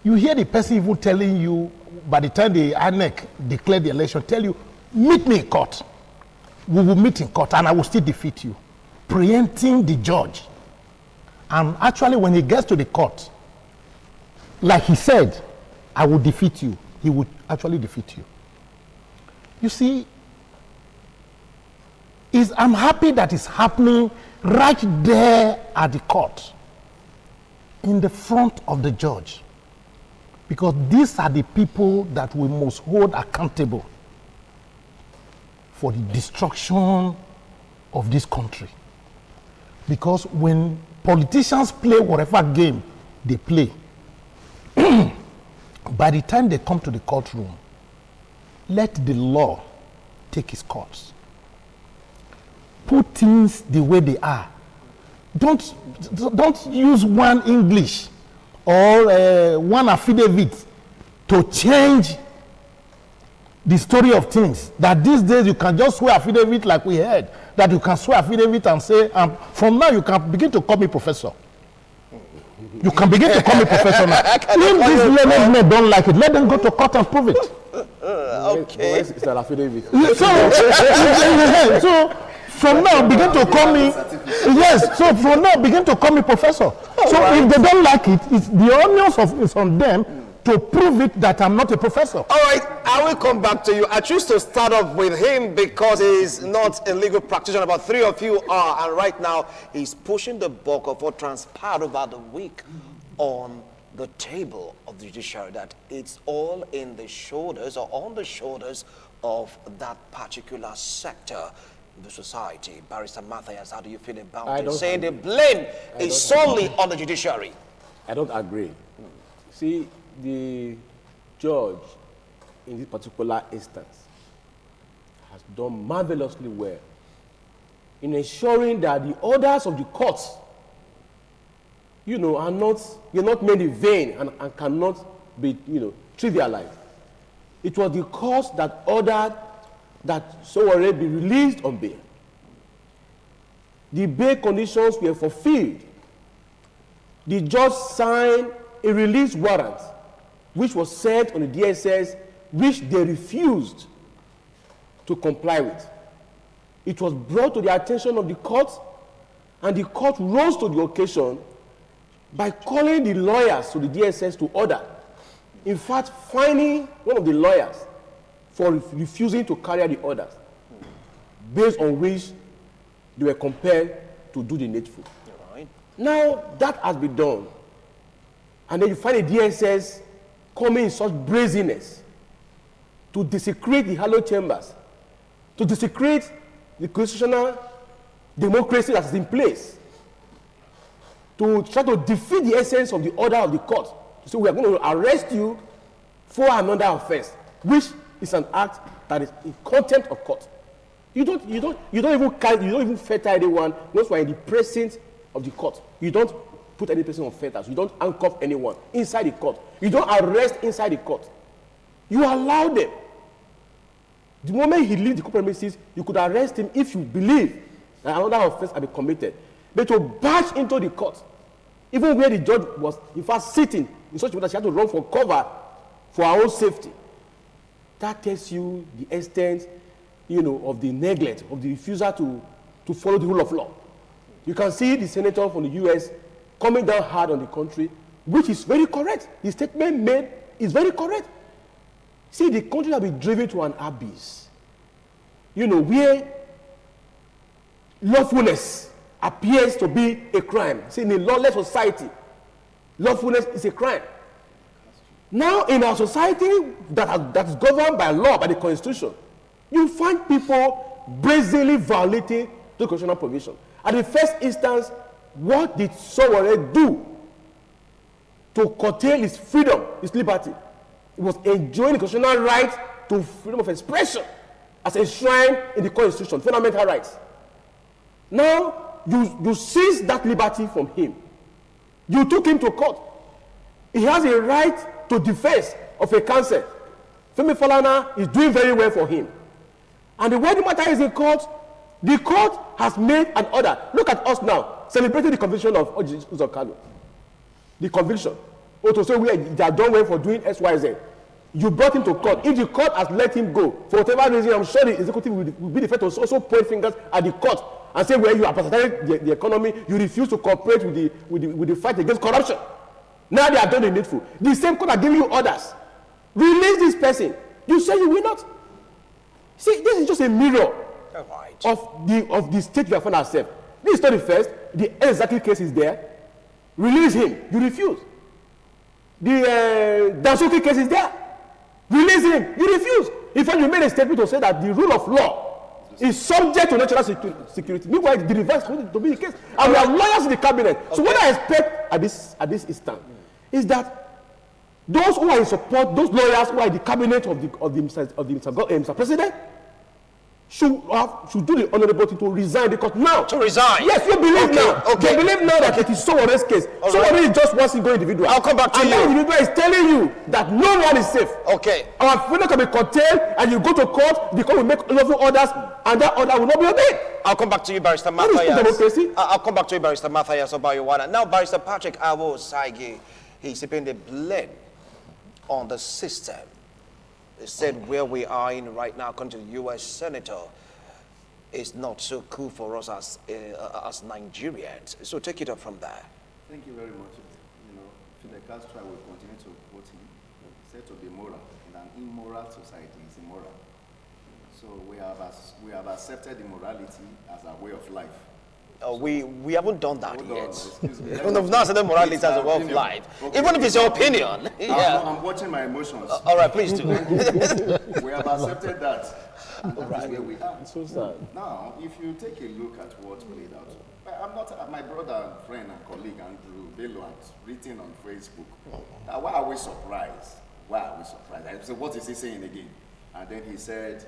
Speaker 2: You hear the person even telling you, by the time the INEC declare the election, tell you, meet me in court. We will meet in court and I will still defeat you. Preempting the judge. And actually when he gets to the court, like he said, I will defeat you. He would actually defeat you. You see, I'm happy that it's happening right there at the court, in the front of the judge. Because these are the people that we must hold accountable for the destruction of this country. Because when politicians play whatever game they play, by the time they come to the courtroom, let the law take its course. Put things the way they are. Don't use one English or one affidavit to change the story of things. That these days you can just swear affidavit like we heard. That you can swear affidavit and say, from now you can begin to call me professor. You can begin to call me professor now. If these learned men don't like it, let them go to court and prove it.
Speaker 1: Okay.
Speaker 6: It's an affidavit.
Speaker 2: So from now begin to call me, yes, so from now begin to call me professor. So if they don't like it, it's the onus is on them to prove it that I'm not a professor.
Speaker 1: All right, I will come back to you. I choose to start off with him because he's not a legal practitioner, but three of you are, and right now he's pushing the bulk of what transpired over the week on the table of the judiciary, that it's all in the shoulders or on the shoulders of that particular sector in the society. Barrister Matthias, how do you feel about it? Saying the blame is solely on the judiciary.
Speaker 6: I don't agree. See, the judge in this particular instance has done marvelously well in ensuring that the orders of the courts, are not made in vain and cannot be, trivialized. It was the court that ordered that Sowore be released on bail. The bail conditions were fulfilled. The judge signed a release warrant, which was sent on the DSS, which they refused to comply with. It was brought to the attention of the court, and the court rose to the occasion by calling the lawyers to the DSS to order. In fact, fining one of the lawyers for refusing to carry out the orders, based on which they were compelled to do the needful.
Speaker 1: Right.
Speaker 6: Now, that has been done. And then you find the DSS coming in such brazenness to desecrate the hallowed chambers, to desecrate the constitutional democracy that is in place, to try to defeat the essence of the order of the court. So we are going to arrest you for another offense, which is an act that is in contempt of court. You don't even fetter anyone once we are in the presence of the court. You don't put any person on fetters. You don't handcuff anyone inside the court. You don't arrest inside the court. You allow them. The moment he leaves the court premises, you could arrest him if you believe that another offense had been committed. But to barge into the court, even where the judge was in fact sitting in such a way that she had to run for cover for her own safety, that tells you the extent, of the neglect, of the refusal to follow the rule of law. You can see the senator from the U.S. coming down hard on the country, which is very correct. The statement made is very correct. See, the country has been driven to an abyss, where lawfulness appears to be a crime. See, in a lawless society, lawfulness is a crime. Now, in our society that is governed by law, by the Constitution, you find people brazenly violating the constitutional provision. At the first instance, what did Sowore do to curtail his freedom, his liberty? It was enjoying the constitutional right to freedom of expression as enshrined in the Constitution, fundamental rights. Now, you seized that liberty from him. You took him to court. He has a right to defense of a counsel. Femi Falana is doing very well for him. And the way the matter is in court, the court has made an order. Look at us now, celebrating the conviction of Uzokalu. The conviction. To say they are done well for doing XYZ. You brought him to court. If the court has let him go, for whatever reason, I'm sure the executive will be the first to also point fingers at the court and say, well, you are parasitic the economy, you refuse to cooperate with the fight against corruption. Now they are done the needful. The same court are giving you orders. Release this person. You say you will not. See, this is just a mirror
Speaker 1: All right.
Speaker 6: of the state we have found ourselves. This is not the first. The exactly case is there. Release him. You refuse. The Dasuki case is there. Release him. You refuse. In fact, you made a statement to say that the rule of law is subject to national security. Meanwhile, the reverse is going to be the case. And we have lawyers in the cabinet. So what I expect at this instant is that those who are in support, those lawyers who are in the cabinet of the Mr. President, should do the honorable thing to resign because now.
Speaker 1: To resign?
Speaker 6: Yes, you believe now.
Speaker 1: Okay.
Speaker 6: You believe now that it is Sowore's case. Sowore is just one single individual.
Speaker 1: I'll come back to
Speaker 6: and
Speaker 1: you.
Speaker 6: And that individual is telling you that no one is safe.
Speaker 1: Okay.
Speaker 6: Our freedom can be curtailed and you go to court, the court will make lawful orders and that order will not be obeyed.
Speaker 1: I'll come back to you, Barrister
Speaker 6: That is
Speaker 1: Matthias.
Speaker 6: democracy.
Speaker 1: I'll come back to you, Barrister Matthias Obayowana. Now, Barrister Patrick Awo Saigi, he's putting the blame on the system. He said where we are in right now, according to the U.S. Senator, is not so cool for us as Nigerians. So take it up from there.
Speaker 7: Thank you very much. You know, Fidel Castro will continue to quote him, said to be moral, and an immoral society is immoral. So we have accepted immorality as a way of life.
Speaker 1: We haven't done that
Speaker 7: Hold on,
Speaker 1: yet.
Speaker 7: excuse me.
Speaker 1: We've not accepted morality as a way of life.
Speaker 7: Okay.
Speaker 1: Even if it's your opinion. Yeah.
Speaker 7: I'm watching my emotions.
Speaker 1: All right, please do.
Speaker 7: We have accepted that. And that is where we are.
Speaker 6: It's so sad.
Speaker 7: Now, if you take a look at what played out, I'm not, my brother, friend, and colleague Andrew Bello has written on Facebook. Why are we surprised? Why are we surprised? I said, what is he saying again? And then he said,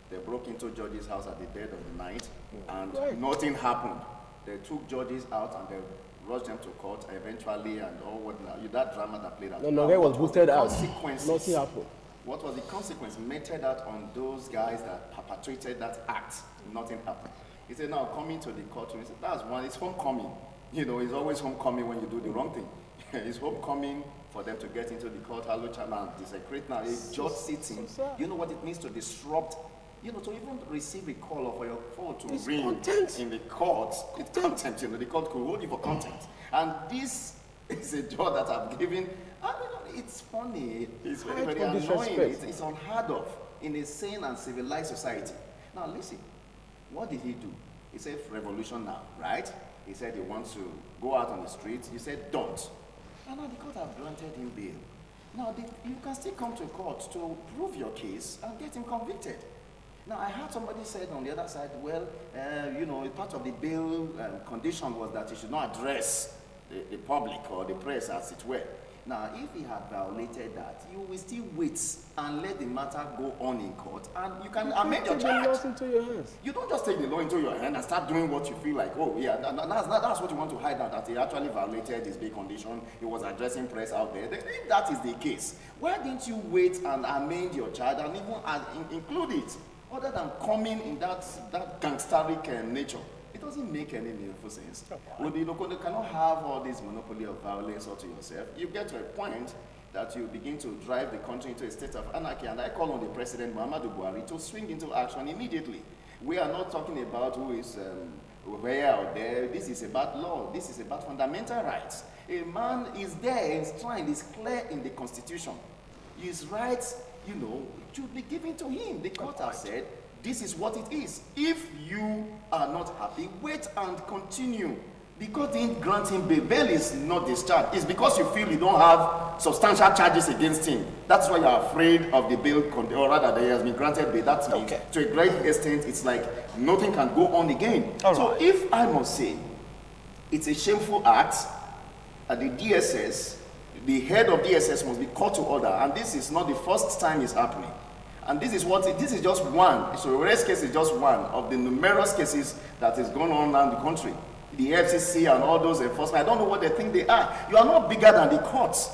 Speaker 7: they broke into George's house at the dead of the night, and nothing happened. They took George's out and they rushed them to court eventually, and all whatnot. That drama that played out.
Speaker 6: No, guy was boosted out.
Speaker 7: Consequences.
Speaker 6: Nothing happened.
Speaker 7: What was the consequence meted out on those guys that perpetrated that act? Nothing happened. He said, now coming to the courtroom, he said, that's one, it's homecoming. You know, it's always homecoming when you do the wrong thing. It's homecoming for them to get into the court, hello, and desecrate now. A judge sitting, you know what it means to disrupt, you know, to even receive a call for your phone to ring
Speaker 6: contempt.
Speaker 7: in the court. It's contempt, you know, the court could hold you for contempt. And this is a judge that I've given. I mean, it's funny. It's very, very annoying. It's unheard of in a sane and civilized society. Now, listen. What did he do? He said, revolution now, right? He said he wants to go out on the streets. You said, don't. And now the court have granted him bail. Now, you can still come to court to prove your case and get him convicted. Now, I heard somebody said on the other side, well, you know, part of the bail condition was that he should not address the public or the press, as it were. Now, if he had violated that, you will still wait and let the matter go on in court, and you can amend your charge.
Speaker 6: Into your hands.
Speaker 7: You don't just take the law into your hand and start doing what you feel like, oh, yeah, that's what you want to hide out, that he actually violated his bail condition, he was addressing press out there. If that is the case, why didn't you wait and amend your charge and even include it, other than coming in that gangsteric nature? It doesn't make any meaningful sense. Well, you cannot have all this monopoly of violence all to yourself. You get to a point that you begin to drive the country into a state of anarchy, and I call on the President Muhammadu Buhari to swing into action immediately. We are not talking about who is where or there. This is about law. This is about fundamental rights. A man is there, enshrined, is clear in the Constitution. His rights, you know, should be given to him. The court has said, this is what it is. If you are not happy, wait and continue. Because they didn't grant him bail. Bail is not discharged. It's because you feel you don't have substantial charges against him. That's why you're afraid of the bail, or rather, that he has been granted bail. That means, to a great extent, it's like nothing can go on again. So if I must say, it's a shameful act, at the DSS, the head of DSS must be called to order. And this is not the first time it's happening. And this is just one. So Sowore's case is just one of the numerous cases that is going on around the country. The FCC and all those enforcement, I don't know what they think they are. You are not bigger than the courts.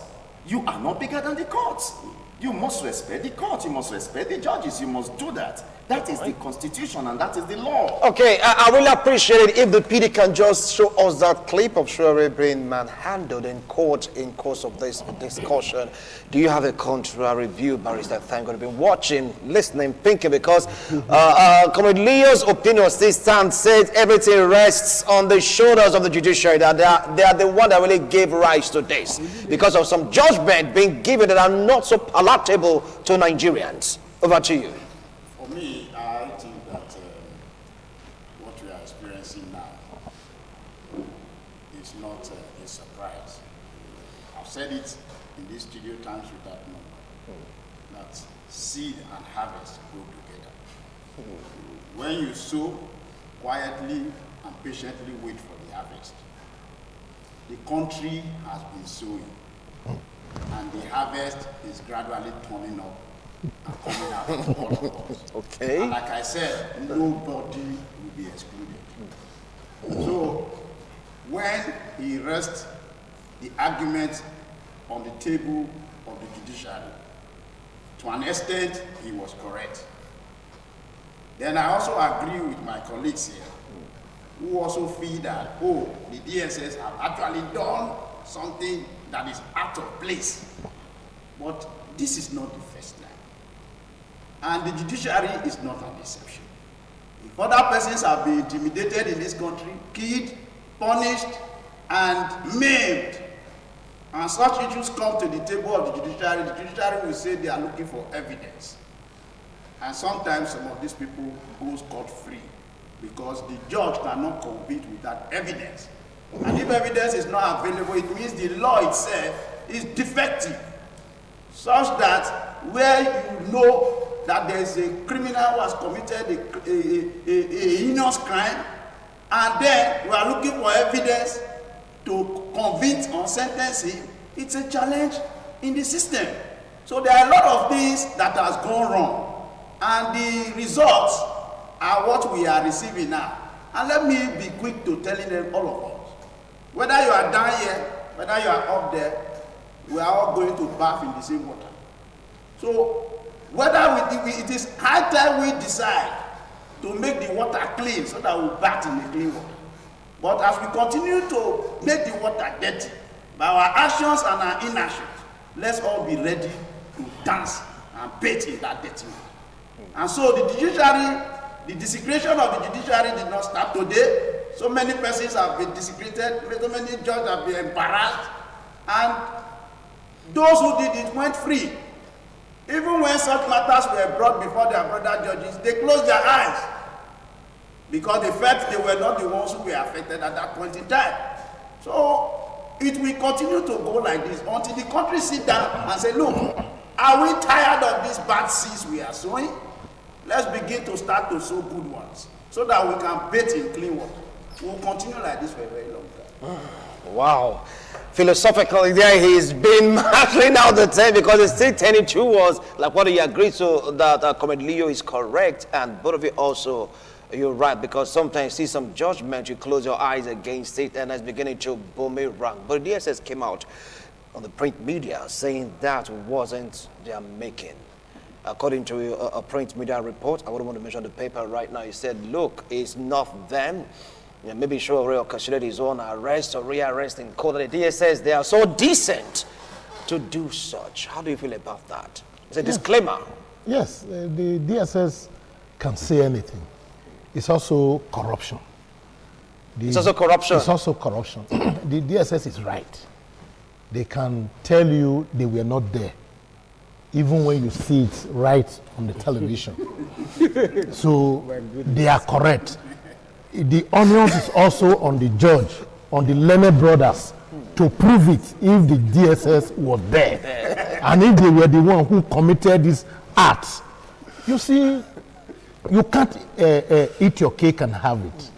Speaker 7: You are not bigger than the courts. You must respect the court. You must respect the judges. You must do that. That is the Constitution and that is the law.
Speaker 1: Okay, I really appreciate it if the PD can just show us that clip of Sowore being manhandled in court in course of this discussion. Do you have a contrary view, Barrister? Thank God you've been watching, listening, thinking, because Comrade Leo's opinion still stands, said everything rests on the shoulders of the judiciary, that they are the one that really gave rise to this because of some judgment being given that are not so palatable to Nigerians. Over to you.
Speaker 4: For me, I think that is not a surprise. I've said it in this studio times without number, that seed and harvest go together. When you sow, quietly and patiently wait for the harvest. The country has been sowing, and the harvest is gradually turning up and coming out to all of us.
Speaker 1: Okay.
Speaker 4: And like I said, nobody will be excluded. So when he rests the argument on the table of the judiciary, to an extent, he was correct. Then I also agree with my colleagues here, who also feel that, oh, the DSS have actually done something that is out of place. But this is not the first time. And the judiciary is not an exception. If other persons have been intimidated in this country, killed, punished, and maimed, and such issues come to the table of the judiciary will say they are looking for evidence. And sometimes some of these people go scot-free because the judge cannot convict without evidence. And if evidence is not available, it means the law itself is defective, such that where you know that there is a criminal who has committed a heinous crime, and then we are looking for evidence to convict or sentence him, it's a challenge in the system. So there are a lot of things that has gone wrong, and the results are what we are receiving now. And let me be quick to telling them, all of us, whether you are down here, whether you are up there, we are all going to bath in the same water. So whether it is high time we decide to make the water clean so that we bath in the clean water. But as we continue to make the water dirty by our actions and our inactions, let's all be ready to dance and bathe in that dirty water. And so the judiciary, the desecration of the judiciary did not start today. So many persons have been desecrated, so many judges have been embarrassed, and those who did it went free. Even when such matters were brought before their brother judges, they closed their eyes because they felt they were not the ones who were affected at that point in time. So it will continue to go like this until the country sit down and say, look, are we tired of these bad seeds we are sowing? Let's begin to start to sow good ones so that we can bathe in clean water. We'll continue like this for a very long time.
Speaker 1: Wow. Philosophically, there he's been marking out the time because the state 22 was like what he agreed to that Comrade Leo is correct, and both of you also, you're right, because sometimes see some judgment, you close your eyes against it and it's beginning to boomerang. But the DSS came out on the print media saying that wasn't their making. According to a print media report, I wouldn't want to mention the paper right now, he said, look, it's not them. Yeah, maybe Sowore orchestrated his own arrest or rearrest in court. The DSS, they are so decent to do such. How do you feel about that? It's a disclaimer.
Speaker 2: Yes, the DSS can say anything. It's also corruption.
Speaker 1: It's also corruption.
Speaker 2: It's also corruption. The DSS is right. They can tell you they were not there, even when you see it right on the television. So they are correct. The onus is also on the judge, on the learned brothers, to prove it if the DSS was there. And if they were the one who committed this act. You see, you can't eat your cake and have it.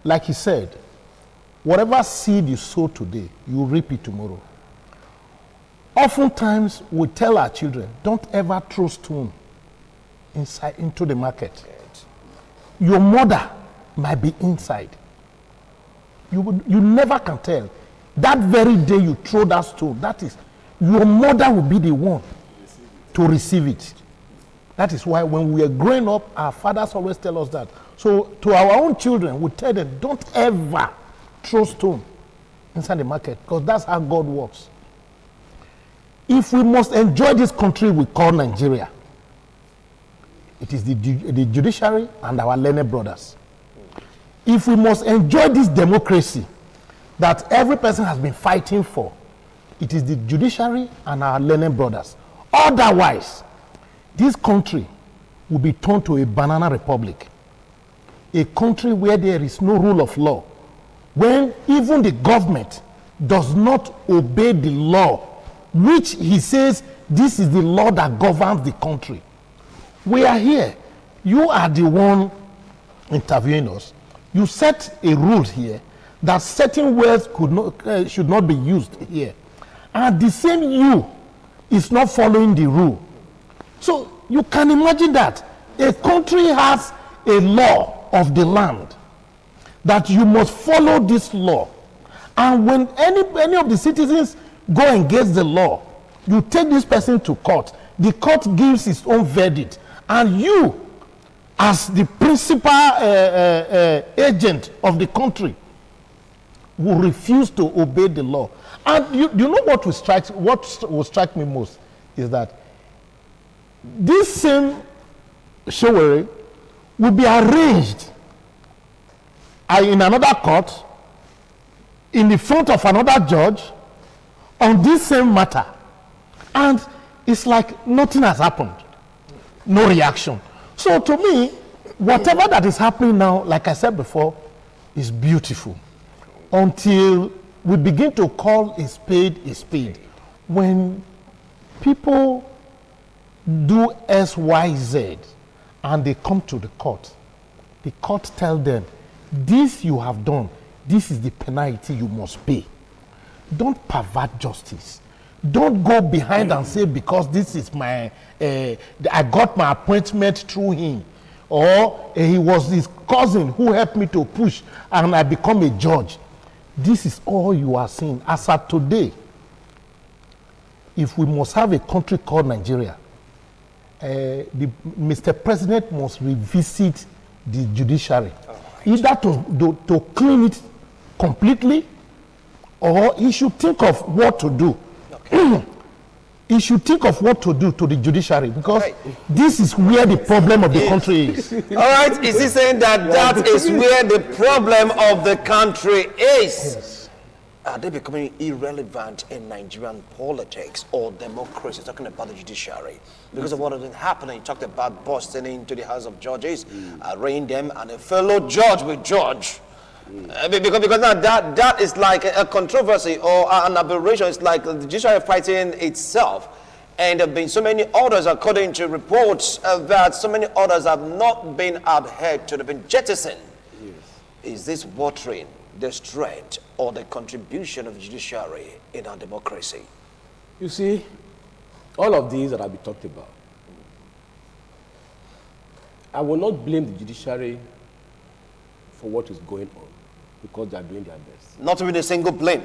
Speaker 2: Like he said, whatever seed you sow today, you reap it tomorrow. Oftentimes, we tell our children, don't ever throw stone into the market. Your mother might be inside. You never can tell. That very day you throw that stone, that is, your mother will be the one to receive it. That is why when we are growing up, our fathers always tell us that. So to our own children, we tell them, don't ever throw stone inside the market, because that's how God works. If we must enjoy this country we call Nigeria, it is the judiciary and our learned brothers. If we must enjoy this democracy that every person has been fighting for, it is the judiciary and our learned brothers. Otherwise, this country will be turned to a banana republic, a country where there is no rule of law, when even the government does not obey the law, which he says this is the law that governs the country. We are here. You are the one interviewing us. You set a rule here that certain words should not be used here. And the same you is not following the rule. So you can imagine that a country has a law of the land, that you must follow this law. And when any of the citizens go against the law, you take this person to court. The court gives its own verdict. And you, as the principal agent of the country, will refuse to obey the law. And you know what will strike me most is that this same Sowore will be arranged in another court in the front of another judge on this same matter. And it's like nothing has happened. No reaction. So to me, whatever that is happening now, like I said before, is beautiful. Until we begin to call a spade a spade. When people do X, Y, Z, and they come to the court tells them, this you have done, this is the penalty you must pay. Don't pervert justice. Don't go behind and say, because this is my, I got my appointment through him, or he was his cousin who helped me to push and I become a judge. This is all you are seeing. As of today, if we must have a country called Nigeria, Mr. President must revisit the judiciary, either to clean it completely, or he should think of what to do. Okay. He should think of what to do to the judiciary, because this is where the problem of the country is.
Speaker 1: All right, is he saying that is where the problem of the country is?
Speaker 2: Yes.
Speaker 1: Are they becoming irrelevant in Nigerian politics or democracy? Talking about the judiciary. Because of what has been happening, you talked about busting into the House of Judges, arraigning them, and a fellow judge will judge. Because now that is like a controversy or an aberration. It's like the judiciary fighting itself. And there have been so many orders, according to reports, that so many orders have not been adhered to, they've been jettisoned. Yes. Is this watering the strength or the contribution of the judiciary in our democracy?
Speaker 6: You see, all of these that have been talked about, I will not blame the judiciary for what is going on, because they are doing their best.
Speaker 1: Not with a single blame.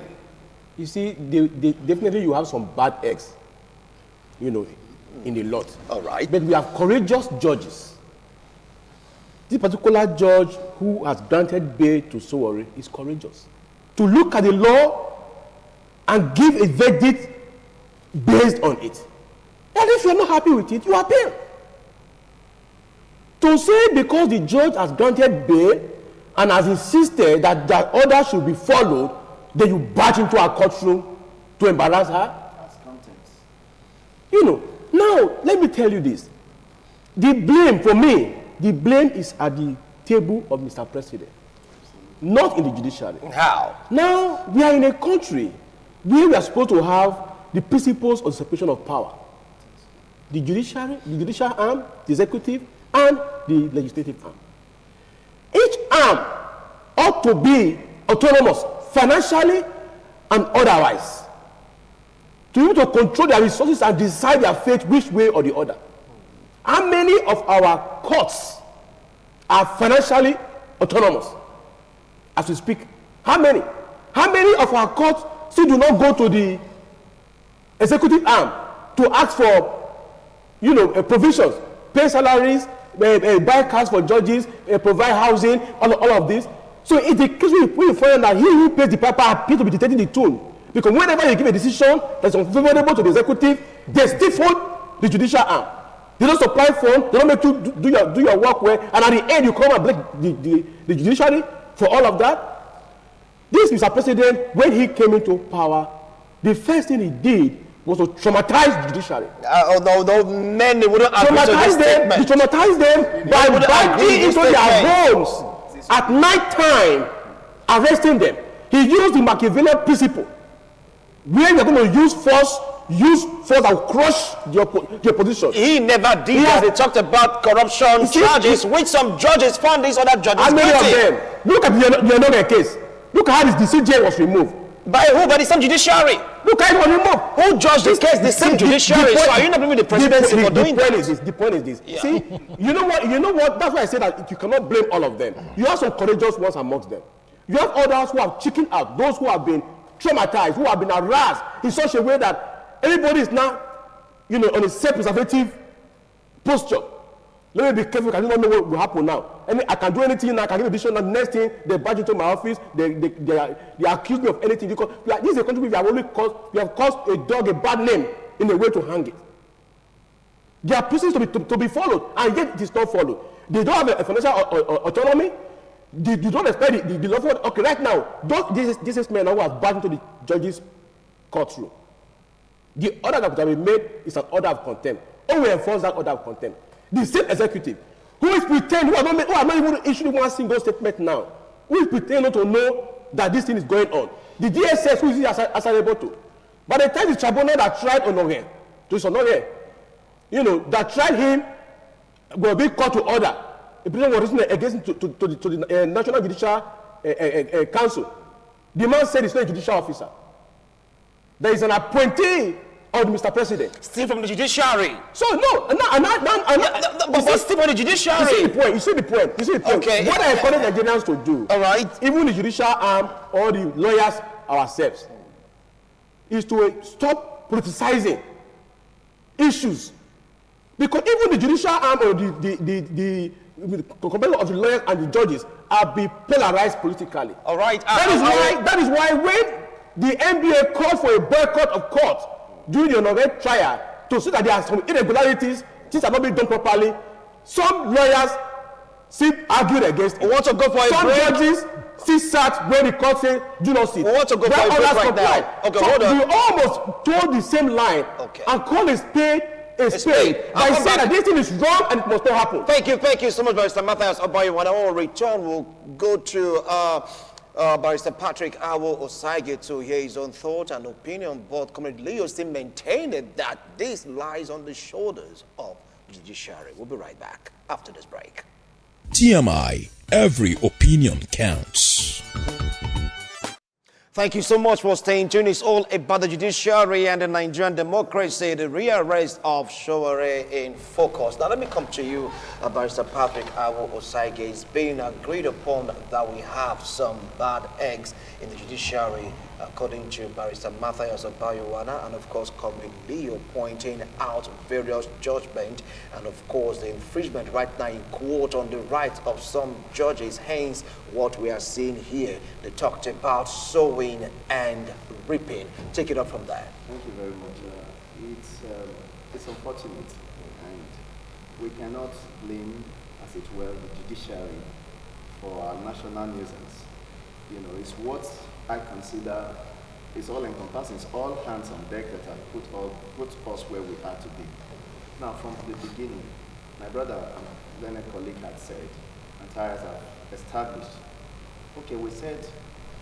Speaker 6: You see, definitely you have some bad eggs, you know, in the lot.
Speaker 1: All right.
Speaker 6: But we have courageous judges. This particular judge who has granted bail to Sowore is courageous to look at the law and give a verdict based on it. And if you're not happy with it, you appeal. To say because the judge has granted bail and has insisted that that order should be followed, then you barge into our courtroom to embarrass her?
Speaker 7: That's content.
Speaker 6: You know, now let me tell you this. The blame, for me, the blame is at the table of Mr. President, not in the judiciary.
Speaker 1: How?
Speaker 6: Now, we are in a country where we are supposed to have the principles of separation of power. The judiciary, the judicial arm, the executive, and the legislative arm. Each arm ought to be autonomous, financially and otherwise, to be able to control their resources and decide their fate which way or the other. How many of our courts are financially autonomous as we speak? How many? How many of our courts still do not go to the executive arm to ask for, you know, provisions, pay salaries, buy cars for judges, provide housing, all of this? So in the case we find that he who pays the piper appears to be dictating the tune, because whenever you give a decision that's unfavorable to the executive, they stifle the judicial arm. They don't supply funds, they don't make you do your work well, and at the end you come and blame the judiciary for all of that. This Mr. President, when he came into power, the first thing he did was to traumatize the judiciary.
Speaker 1: Although many wouldn't agree to this statement.
Speaker 6: He traumatized them by biting into their homes at night time arresting them. He used the Machiavellian principle, where you're going to use force that will crush the opposition.
Speaker 1: He never did that. He talked about corruption charges, which some judges found these other judges
Speaker 6: How many
Speaker 1: guilty.
Speaker 6: of them? Look at the Enoge case. Look at how the CJ was removed.
Speaker 1: By who? By the same judiciary.
Speaker 6: Look how it was removed.
Speaker 1: Who judged the case? The same judiciary. So are you not blaming the presidency for doing that?
Speaker 6: The point is this. Yeah. See, you know what? That's why I say that you cannot blame all of them. You have some courageous ones amongst them. You have others who have chickened out, those who have been traumatized, who have been harassed in such a way that everybody is now, on a self-preservative posture. Let me be careful, I do not know what will happen now. I can do anything now, I can give a decision, and the next thing, they barge into my office, they accuse me of anything. Because this is a country where we have caused a dog a bad name in a way to hang it. There are procedures to be followed, and yet it is not followed. They don't have a financial autonomy. They don't respect the law. Okay, right now, this men who have barged into the judge's courtroom. The order that will be made is an order of contempt. Who will enforce that order of contempt? The same executive, who is pretending, who are not even issuing one single statement now, who is pretending not to know that this thing is going on. The DSS, who is he answerable to? By the time the tribunal that tried Honoré, that tried him, will be called to order. The president was written against to the National Judicial Council. The man said he's not a judicial officer. There is an appointee of Mr. President.
Speaker 1: Still from the judiciary.
Speaker 6: So but
Speaker 1: still from the judiciary.
Speaker 6: You see the point.
Speaker 1: Okay.
Speaker 6: What I encourage Nigerians to do,
Speaker 1: all right,
Speaker 6: even the judicial arm or the lawyers ourselves, is to stop politicizing issues. Because even the judicial arm or the combination of the lawyers and the judges are being polarized politically.
Speaker 1: All right.
Speaker 6: That is why when the NBA called for a boycott of court during the Honoré trial to see that there are some irregularities, things are not being done properly, some lawyers still argued against it.
Speaker 1: We want to go for a
Speaker 6: some
Speaker 1: break.
Speaker 6: Judges still sat when the court said, do not sit.
Speaker 1: We want to go for a break right now. Okay,
Speaker 6: so
Speaker 1: hold on.
Speaker 6: we almost told the same line and call a spade a spade. By saying that this thing is wrong and it must not happen.
Speaker 1: Thank you so much, Barrister Matthias Obayo. When I will return, we'll go to Barrister Patrick Awo Osaige to hear his own thought and opinion. But Comrade Leo still maintained that this lies on the shoulders of the judiciary. We'll be right back after this break.
Speaker 5: TMI, every opinion counts.
Speaker 1: Thank you so much for staying tuned. It's all about the judiciary and the Nigerian democracy, the rearrest of Sowore in focus. Now, let me come to you, Barrister Patrick Awo Osaige. It's been agreed upon that we have some bad eggs in the judiciary, according to Barrister Matthias Obayo, and of course, Comrade Leo pointing out various judgments, and of course, the infringement right now in court on the rights of some judges. Hence, what we are seeing here. They talked about sowing and reaping. Take it up from there.
Speaker 7: Thank you very much. It's unfortunate, and we cannot blame, as it were, the judiciary for our national nuisance. It's what I consider is all encompassing. It's all hands on deck that have put us where we are today. Now, from the beginning, my brother and learned colleague had said, and Tires have established, okay, we said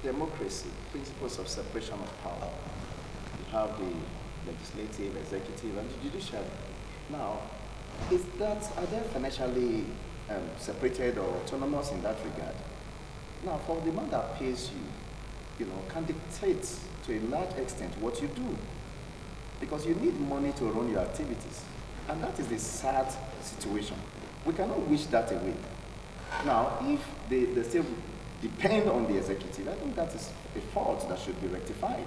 Speaker 7: democracy, principles of separation of power. You have the legislative, executive, and the judiciary. Now, are they financially separated or autonomous in that regard? Now, for the man that pays you, can dictate to a large extent what you do. Because you need money to run your activities. And that is the sad situation. We cannot wish that away. Now, if they still depend on the executive, I think that is a fault that should be rectified.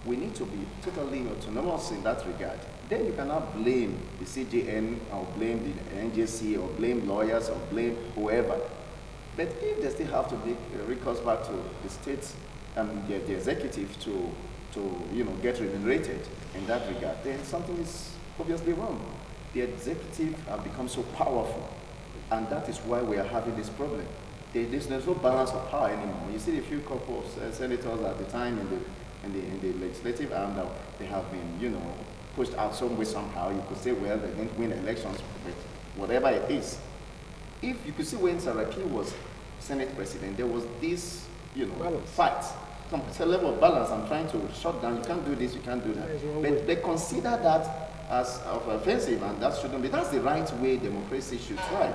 Speaker 7: We need to be totally autonomous in that regard. Then you cannot blame the CJN or blame the NJC or blame lawyers or blame whoever. But if they still have to make recourse back to the states and the executive to get remunerated in that regard, then something is obviously wrong. The executive have become so powerful, and that is why we are having this problem. There's no balance of power anymore. You see a few couple of senators at the time in the legislative arm now, they have been, pushed out some way somehow. You could say, well, they didn't win elections, but whatever it is. If you could see when Saraki was Senate president, there was this fight. It's a level of balance. I'm trying to shut down. You can't do this, you can't do that. But they consider that as offensive, and that shouldn't be. That's the right way democracy should thrive.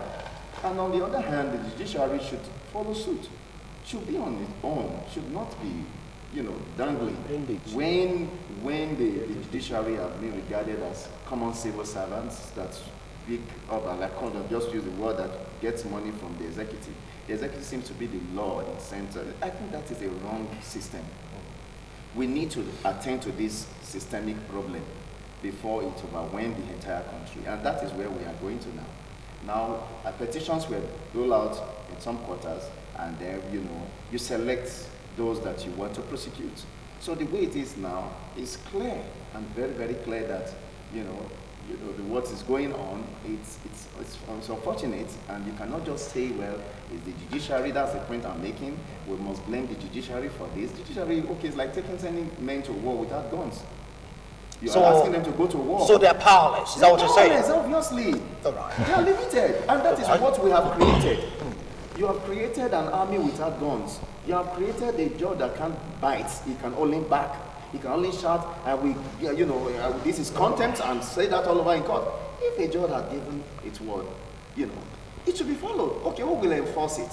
Speaker 7: And on the other hand, the judiciary should follow suit. Should be on its own. Should not be, dangling. When the judiciary have been regarded as common civil servants that speak up, and like I'll just use the word, that gets money from the executive. The executive seems to be the law in the center. I think that is a wrong system. We need to attend to this systemic problem before it overwhelms the entire country, and that is where we are going to now. Now, petitions were rolled out in some quarters, and then, you select those that you want to prosecute. So the way it is now is clear, and very, very clear that, what is going on, it's unfortunate, and you cannot just say, well, it's the judiciary. That's the point I'm making. We must blame the judiciary for this. Judiciary, okay, it's like sending men to war without guns. You are asking them to go to war.
Speaker 1: So they're powerless. Is that what you're saying?
Speaker 7: Yes, obviously. All right. They are limited, and that is what we have created. You have created an army without guns. You have created a judge that can't bite. He can only back. He can only shout, and this is contempt, and say that all over in court. If a judge had given its word, it should be followed. Okay, who will enforce it?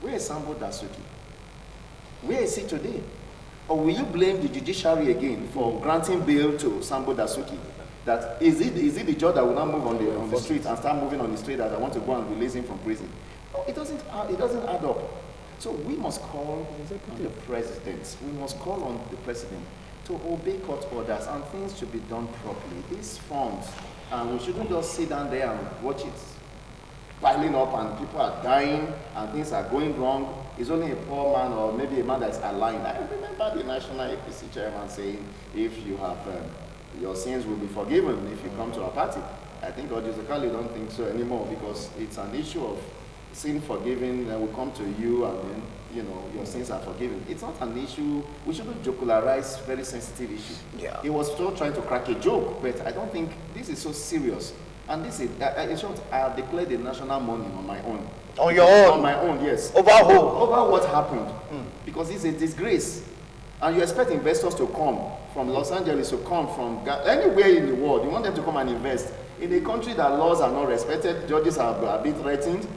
Speaker 7: Where is Sambo Dasuki? Where is he today? Or will you blame the judiciary again for granting bail to Sambo Dasuki? That is it the judge that will not move on the street and start moving on the street that I want to go and release him from prison? No, it doesn't add up. So we must call on the president. We must call on the president to obey court orders, and things should be done properly. These funds, and we shouldn't just sit down there and watch it piling up, and people are dying and things are going wrong. It's only a poor man or maybe a man that's aligned. I remember the National APC chairman saying, if you have, your sins will be forgiven if you come to our party. I think Uzokalu don't think so anymore, because it's an issue of sin forgiven, will come to you, and then, your sins are forgiven. It's not an issue. We shouldn't jokularize very sensitive issue.
Speaker 1: Yeah.
Speaker 7: He was still trying to crack a joke, but I don't think this is so serious. And this is, in short, I have declared the national mourning on my own.
Speaker 1: On your own?
Speaker 7: On my own, yes.
Speaker 1: Over who?
Speaker 7: Over what happened. Because it's a disgrace. And you expect investors to come from Los Angeles, to come from anywhere in the world. You want them to come and invest. In a country that laws are not respected, judges are being threatened.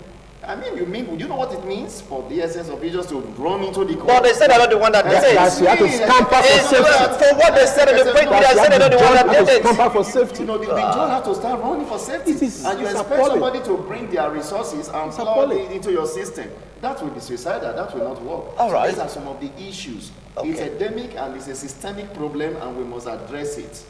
Speaker 7: I mean, you know what it means for DSS officials to run into the court?
Speaker 1: But they said they're not the one that did it.
Speaker 2: You have to scamper for safety.
Speaker 1: For what they said in the break, they said they're not the one that did it.
Speaker 2: Scamper for safety.
Speaker 7: The judge has to start running for safety. And you expect somebody to bring their resources and plug it into your system. That will be suicidal. That will not work.
Speaker 1: All right.
Speaker 7: These are some of the issues. Okay. It's endemic and it's a systemic problem, and we must address it.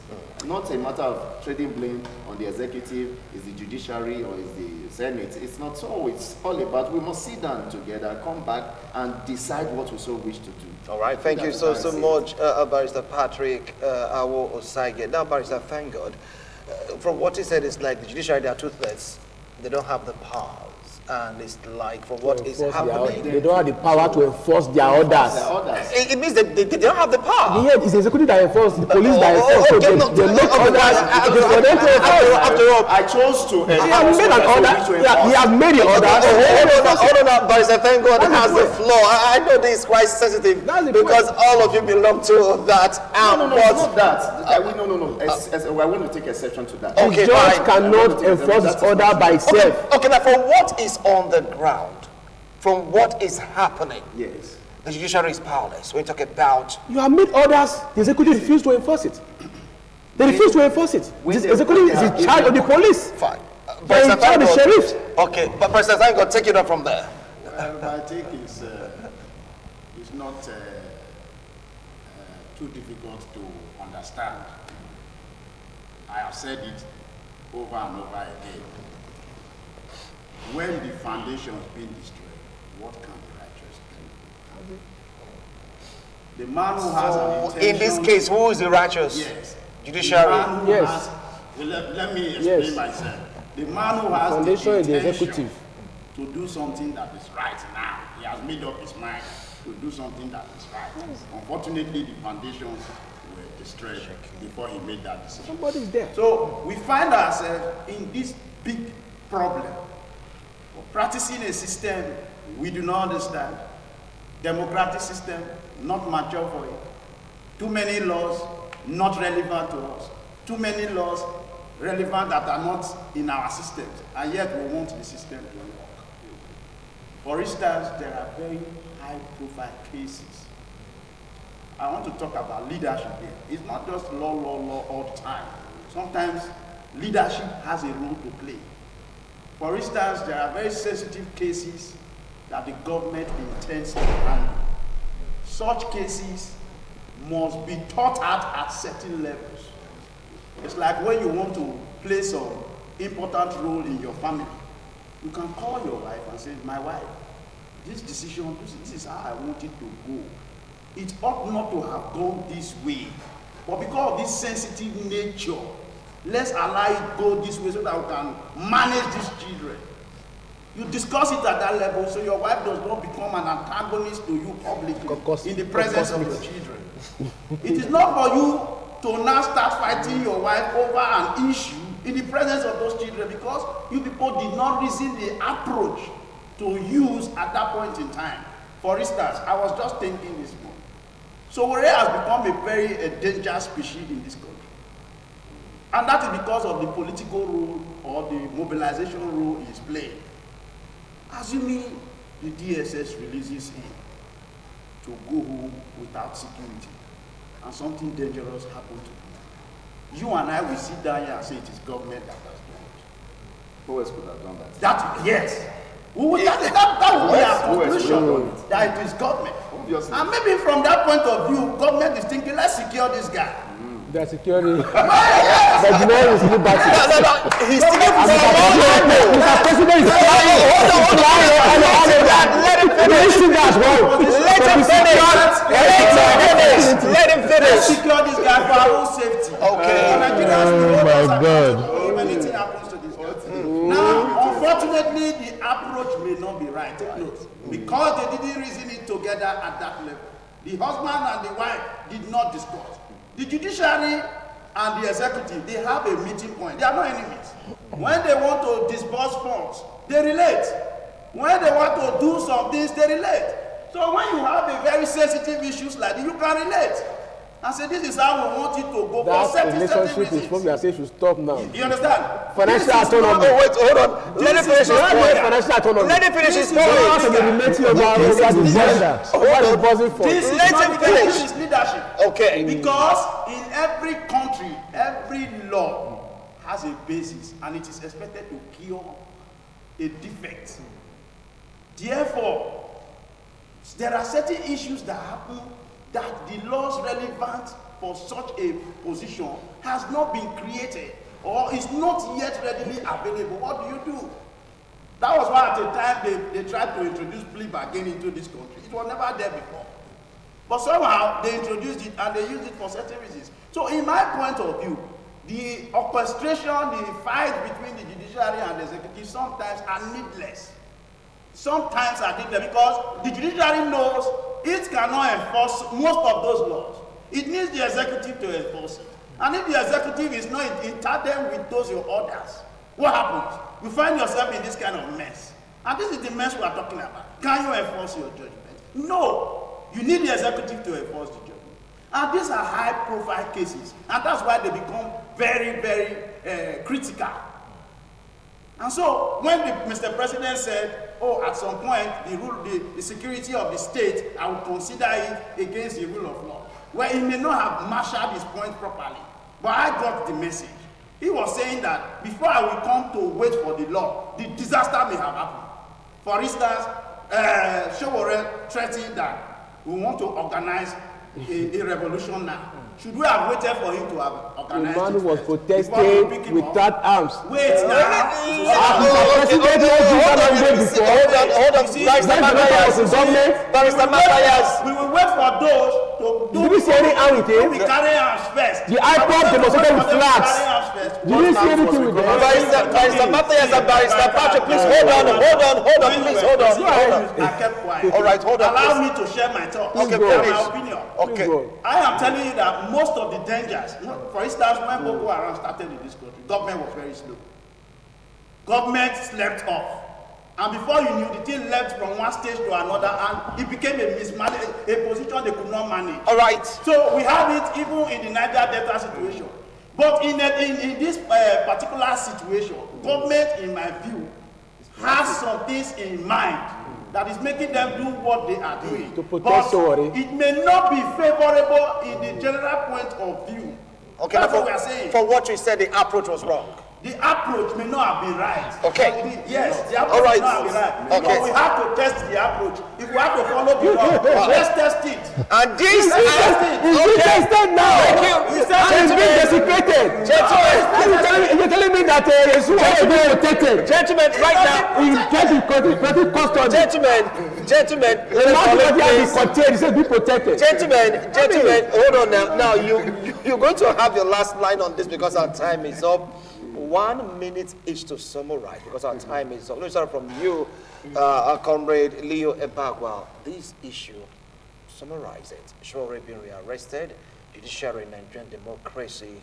Speaker 7: Not a matter of trading blame on the executive, is the judiciary, or is the Senate. It's not so. It's all about, we must sit down together, come back, and decide what we so wish to do.
Speaker 1: All right. Thank you so much, Barrister Patrick Awo Osaige. Now, Barrister, thank God. From what he said, it's like the judiciary, they are toothless. They don't have the powers. And it's like, from what is happening,
Speaker 8: they don't have the power to enforce their orders.
Speaker 1: It means that they don't have the power.
Speaker 8: Yeah, it's the executive that enforces, the police that enforce. So they make orders for them to enforce.
Speaker 1: After all,
Speaker 7: I chose to
Speaker 8: he has made an order. Yeah, he has made the order.
Speaker 1: Hold on, Barrister, thank God has the floor. I know this is quite sensitive because all of you belong to that.
Speaker 7: No, not that. No. I want to take exception to that.
Speaker 8: The judge cannot enforce his order by himself.
Speaker 1: Okay, now from what is on the ground, from what is happening,
Speaker 7: yes,
Speaker 1: the judiciary is powerless. When you talk about,
Speaker 8: you have made orders, the executive refused to enforce it. They refuse to enforce it. The executive is in charge of the police.
Speaker 1: Fine.
Speaker 8: They're in charge of the sheriffs.
Speaker 1: Okay, but President Zango, take it up from there.
Speaker 4: My take is not too difficult to understand. I have said it over and over again. When the foundation is being destroyed, what can the righteous do? The man who has an intention...
Speaker 1: In this case, who is the righteous?
Speaker 4: Yes.
Speaker 1: Judiciary.
Speaker 8: Yes.
Speaker 4: Let me explain myself. The man who has
Speaker 8: foundation is the
Speaker 4: intention
Speaker 8: executive
Speaker 4: to do something that is right now, he has made up his mind to do something that is right. Unfortunately, the foundations were destroyed before he made that decision.
Speaker 8: Somebody's there.
Speaker 4: So we find ourselves in this big problem of practicing a system we do not understand. democratic system, not mature for it. Too many laws not relevant to us. Too many laws relevant that are not in our systems, and yet we want the system to work. For instance, there are very high-profile cases. I want to talk about leadership here. It's not just law all the time. Sometimes leadership has a role to play. For instance, there are very sensitive cases that the government intends to handle. Such cases must be thought out at certain levels. It's like when you want to play some important role in your family. You can call your wife and say, my wife, this decision, this is how I want it to go. It ought not to have gone this way. But because of this sensitive nature, let's allow it go this way so that we can manage these children. You discuss it at that level so your wife does not become an antagonist to you publicly in the presence of your children. It is not for you to now start fighting your wife over an issue in the presence of those children because you people did not reason the approach to use at that point in time. For instance, I was just thinking this morning. Sowore has become a very dangerous species in this country. And that is because of the political role or the mobilization role he is playing. Assuming the DSS releases him to go home without security and something dangerous happens to him, you and I will sit down here and say it is government that has done it.
Speaker 7: Who else could have done that?
Speaker 4: That, yes. That will be our conclusion, that it is government. Obviously. And maybe from that point of view, government is thinking, let's secure this guy.
Speaker 8: They're securing.
Speaker 4: Yes.
Speaker 8: But you know he's new back.
Speaker 1: No. He's thinking for
Speaker 8: Mr. President is flying.
Speaker 1: Let him finish. Let him finish.
Speaker 4: Let's secure this guy for our own safety.
Speaker 1: Okay.
Speaker 2: Oh my God.
Speaker 4: If anything happens to this guy. Now, unfortunately, the approach may not be right. Take note. Because they didn't reason it together at that level. The husband and the wife did not discuss. The judiciary and the executive, they have a meeting point. They are not enemies. When they want to disburse funds, they relate. When they want to do some things, they relate. So when you have a very sensitive issues like this, you can relate. And say, this is how we want it to go.
Speaker 8: That relationship is what we are saying should stop now.
Speaker 4: You understand?
Speaker 8: Financial autonomy.
Speaker 1: Oh, wait, hold on. Let him finish his point.
Speaker 8: Financial autonomy.
Speaker 1: Let him finish his point.
Speaker 4: This is leadership.
Speaker 1: Okay.
Speaker 4: Because in every country, every law has a basis and it is expected to cure a defect. Therefore, there are certain issues that happen that the laws relevant for such a position has not been created or is not yet readily available. What do you do? That was why at the time they tried to introduce plea bargain into this country. It was never there before. But somehow they introduced it and they used it for certain reasons. So in my point of view, the orchestration, the fight between the judiciary and the executive sometimes are needless. Sometimes are needless because the judiciary knows it cannot enforce most of those laws. It needs the executive to enforce it. And if the executive is not in tandem with those your orders, what happens? You find yourself in this kind of mess. And this is the mess we are talking about. Can you enforce your judgment? No. You need the executive to enforce the judgment. And these are high-profile cases. And that's why they become very, very critical. And so when Mr. President said, oh, at some point, the security of the state, I will consider it against the rule of law. Well, he may not have marshaled his point properly, but I got the message. He was saying that before I will come to wait for the law, the disaster may have happened. For instance, Sowore threatened that we want to organize a revolution now. Should we have waited for him to have organized it?
Speaker 8: The man who was protesting without arms.
Speaker 4: Wait now.
Speaker 1: Hold on. Barrister Matthias.
Speaker 4: We will wait for those to do.
Speaker 8: Did we see any arm with him?
Speaker 4: We carry arms first.
Speaker 8: The IPOB demonstrated with flags. Did we see anything with them?
Speaker 1: Barrister Matthias and Barrister Patrick, please hold on. Please hold on.
Speaker 4: I kept quiet.
Speaker 1: All right, hold on.
Speaker 4: Allow me to share my thoughts.
Speaker 1: Okay,
Speaker 4: my opinion.
Speaker 1: Okay.
Speaker 4: I am telling you that most of the dangers, for instance, when Boko Haram started in this country, government was very slow. Government slept off. And before you knew, the thing left from one stage to another, and it became a mismanaged, a position they could not manage.
Speaker 1: All right.
Speaker 4: So we have it even in the Niger Delta situation. But in this particular situation, government, in my view, has some things in mind that is making them do what they are doing.
Speaker 8: To protect Sowore.
Speaker 4: It may not be favorable in the general point of view.
Speaker 1: Okay,
Speaker 4: that's
Speaker 1: now
Speaker 4: what we are saying.
Speaker 1: For what you said, the approach was wrong.
Speaker 4: The approach may not have been right.
Speaker 1: Okay.
Speaker 4: Yes, the approach may not have been right.
Speaker 1: Okay.
Speaker 4: But we have to test the approach. If we have to follow the law, let's test it.
Speaker 1: And this is
Speaker 8: tested now.
Speaker 1: Thank you.
Speaker 8: It's being desecrated. You're telling me that it's being protected.
Speaker 1: Gentlemen, right now. Gentlemen, gentlemen, hold on now. Now you're going to have your last line on this because our time is up. 1 minute each to summarize because our time is up. Let's start from you, our comrade Leo Ebagwa. This issue, summarize it. Sowore being rearrested, judiciary in Nigerian democracy.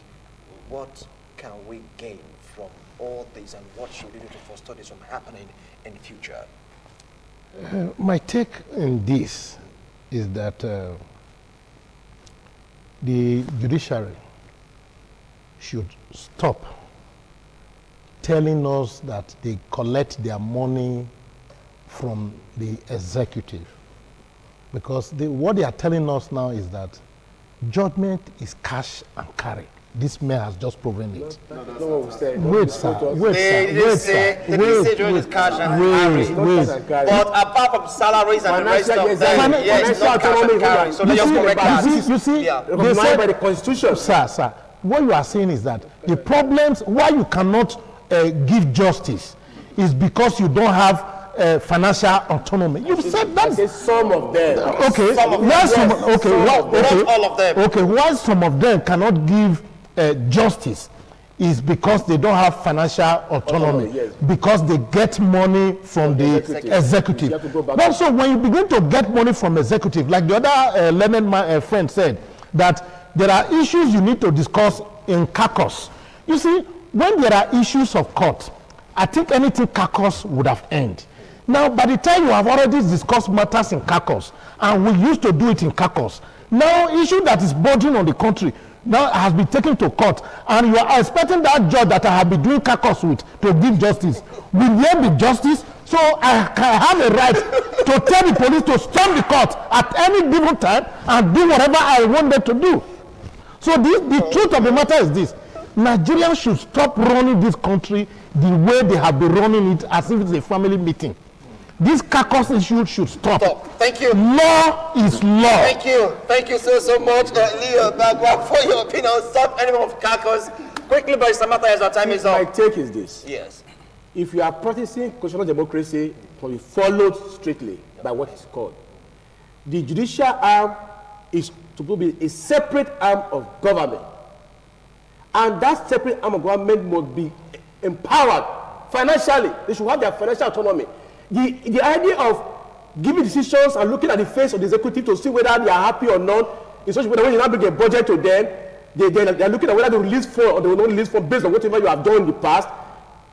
Speaker 1: What can we gain from all this, and what should we do to forestall this from happening in the future?
Speaker 2: My take in this is that the judiciary should stop telling us that they collect their money from the executive. Because what they are telling us now is that judgment is cash and carry. This mayor has just proven it. Wait, sir.
Speaker 1: But apart from salaries and the rest of them, yes, not cash and carry. So let's correct that.
Speaker 2: You see,
Speaker 8: they said by the constitution.
Speaker 2: Sir, what you are saying is that the problems why you cannot give justice is because you don't have financial autonomy. You said that.
Speaker 8: Some of them.
Speaker 2: Okay.
Speaker 1: Some of them. Not all of them.
Speaker 2: Okay. Why some of them cannot give justice is because they don't have financial autonomy.
Speaker 8: Yes.
Speaker 2: Because they get money from the executive. But also, when you begin to get money from executive, like the other learned friend said, that there are issues you need to discuss in caucus. You see, when there are issues of court, I think anything caucus would have ended. Now, by the time you have already discussed matters in caucus, and we used to do it in caucus, now issue that is bordering on the country now has been taken to court, and you are expecting that judge that I have been doing caucus with to give justice. Will there be justice? So I have a right to tell the police to storm the court at any given time and do whatever I want them to do. So the truth of the matter is this: Nigerians should stop running this country the way they have been running it, as if it's a family meeting. This caucus issue should stop.
Speaker 1: Thank you.
Speaker 2: Law is law.
Speaker 1: Thank you so much, Leo Bagwa, for your opinion. Stop any of caucus. Quickly, by Samantha, as our time is up.
Speaker 8: My take is this.
Speaker 1: Yes.
Speaker 8: If you are practicing constitutional democracy, it will be followed strictly by what is called. The judicial arm is to be a separate arm of government. And that separate arm of government must be empowered financially. They should have their financial autonomy. The idea of giving decisions and looking at the face of the executive to see whether they are happy or not, in such a way that when you now bring a budget to them, they are looking at whether they release funds or they will not release funds based on whatever you have done in the past,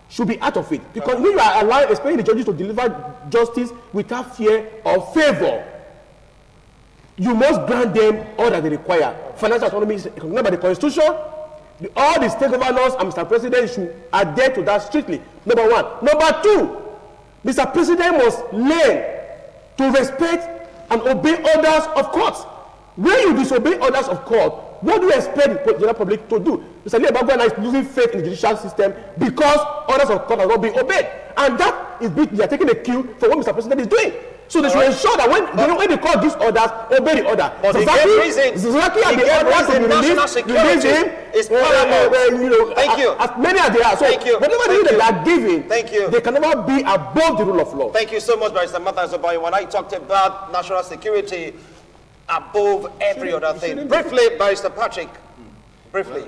Speaker 8: should be out of it. Because when you are allowing, especially the judges, to deliver justice without fear or favor, you must grant them all that they require. Financial autonomy is recognized by the Constitution. All the state governors and Mr. President should adhere to that strictly. Number one. Number two, Mr. President must learn to respect and obey orders of court. When you disobey orders of court, what do you expect the general public to do? Mr. Leo Bagwa is losing faith in the judicial system because orders of court are not being obeyed. And that is they are taking a cue for what Mr. President is doing. So they should ensure that when the court gives orders, obey the order.
Speaker 1: But the reason is paramount. Thank you.
Speaker 8: As many as they are. So whatever they are giving, they can never be above the rule of law.
Speaker 1: Thank you so much, Barrister Martha Zobayi. When I talked about national security above every other thing. Briefly, Barrister Patrick. Briefly.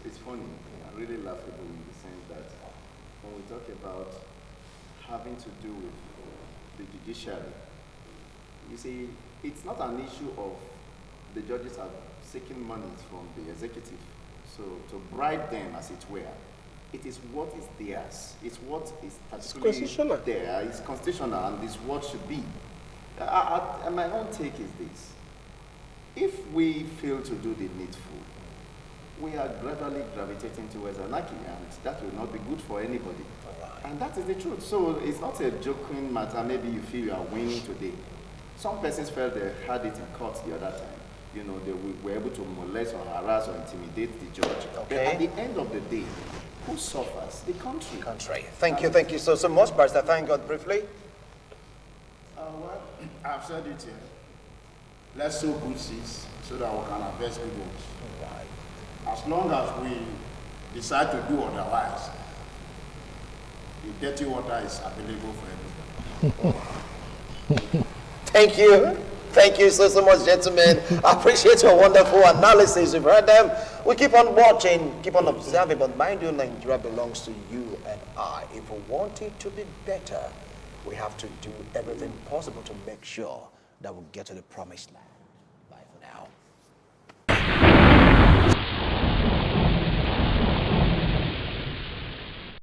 Speaker 7: It's funny. I'm really laughable in the sense that when we talk about having to do with the judiciary, you see, it's not an issue of the judges are seeking money from the executive, so to bribe them, as it were. It is what is theirs. It's what is particularly there. It's constitutional and it's what should be. My own take is this. If we fail to do the needful, we are gradually gravitating towards anarchy, and that will not be good for anybody. And that is the truth. So it's not a joking matter. Maybe you feel you are winning today. Some persons felt they had it in court the other time. You know, they were able to molest or harass or intimidate the judge. But at the end of the day, who suffers? The country.
Speaker 1: Thank you so much, Pastor. Thank God briefly.
Speaker 4: Well, I've said it here. Let's sow good seeds so that we can harvest good ones. As long as we decide to do otherwise, the dirty water is available for everybody.
Speaker 1: Thank you. Thank you so much, gentlemen. I appreciate your wonderful analysis. You've heard them. We keep on watching, keep on observing, but mind you, Nigeria belongs to you and I. If we want it to be better, we have to do everything possible to make sure that we get to the promised land.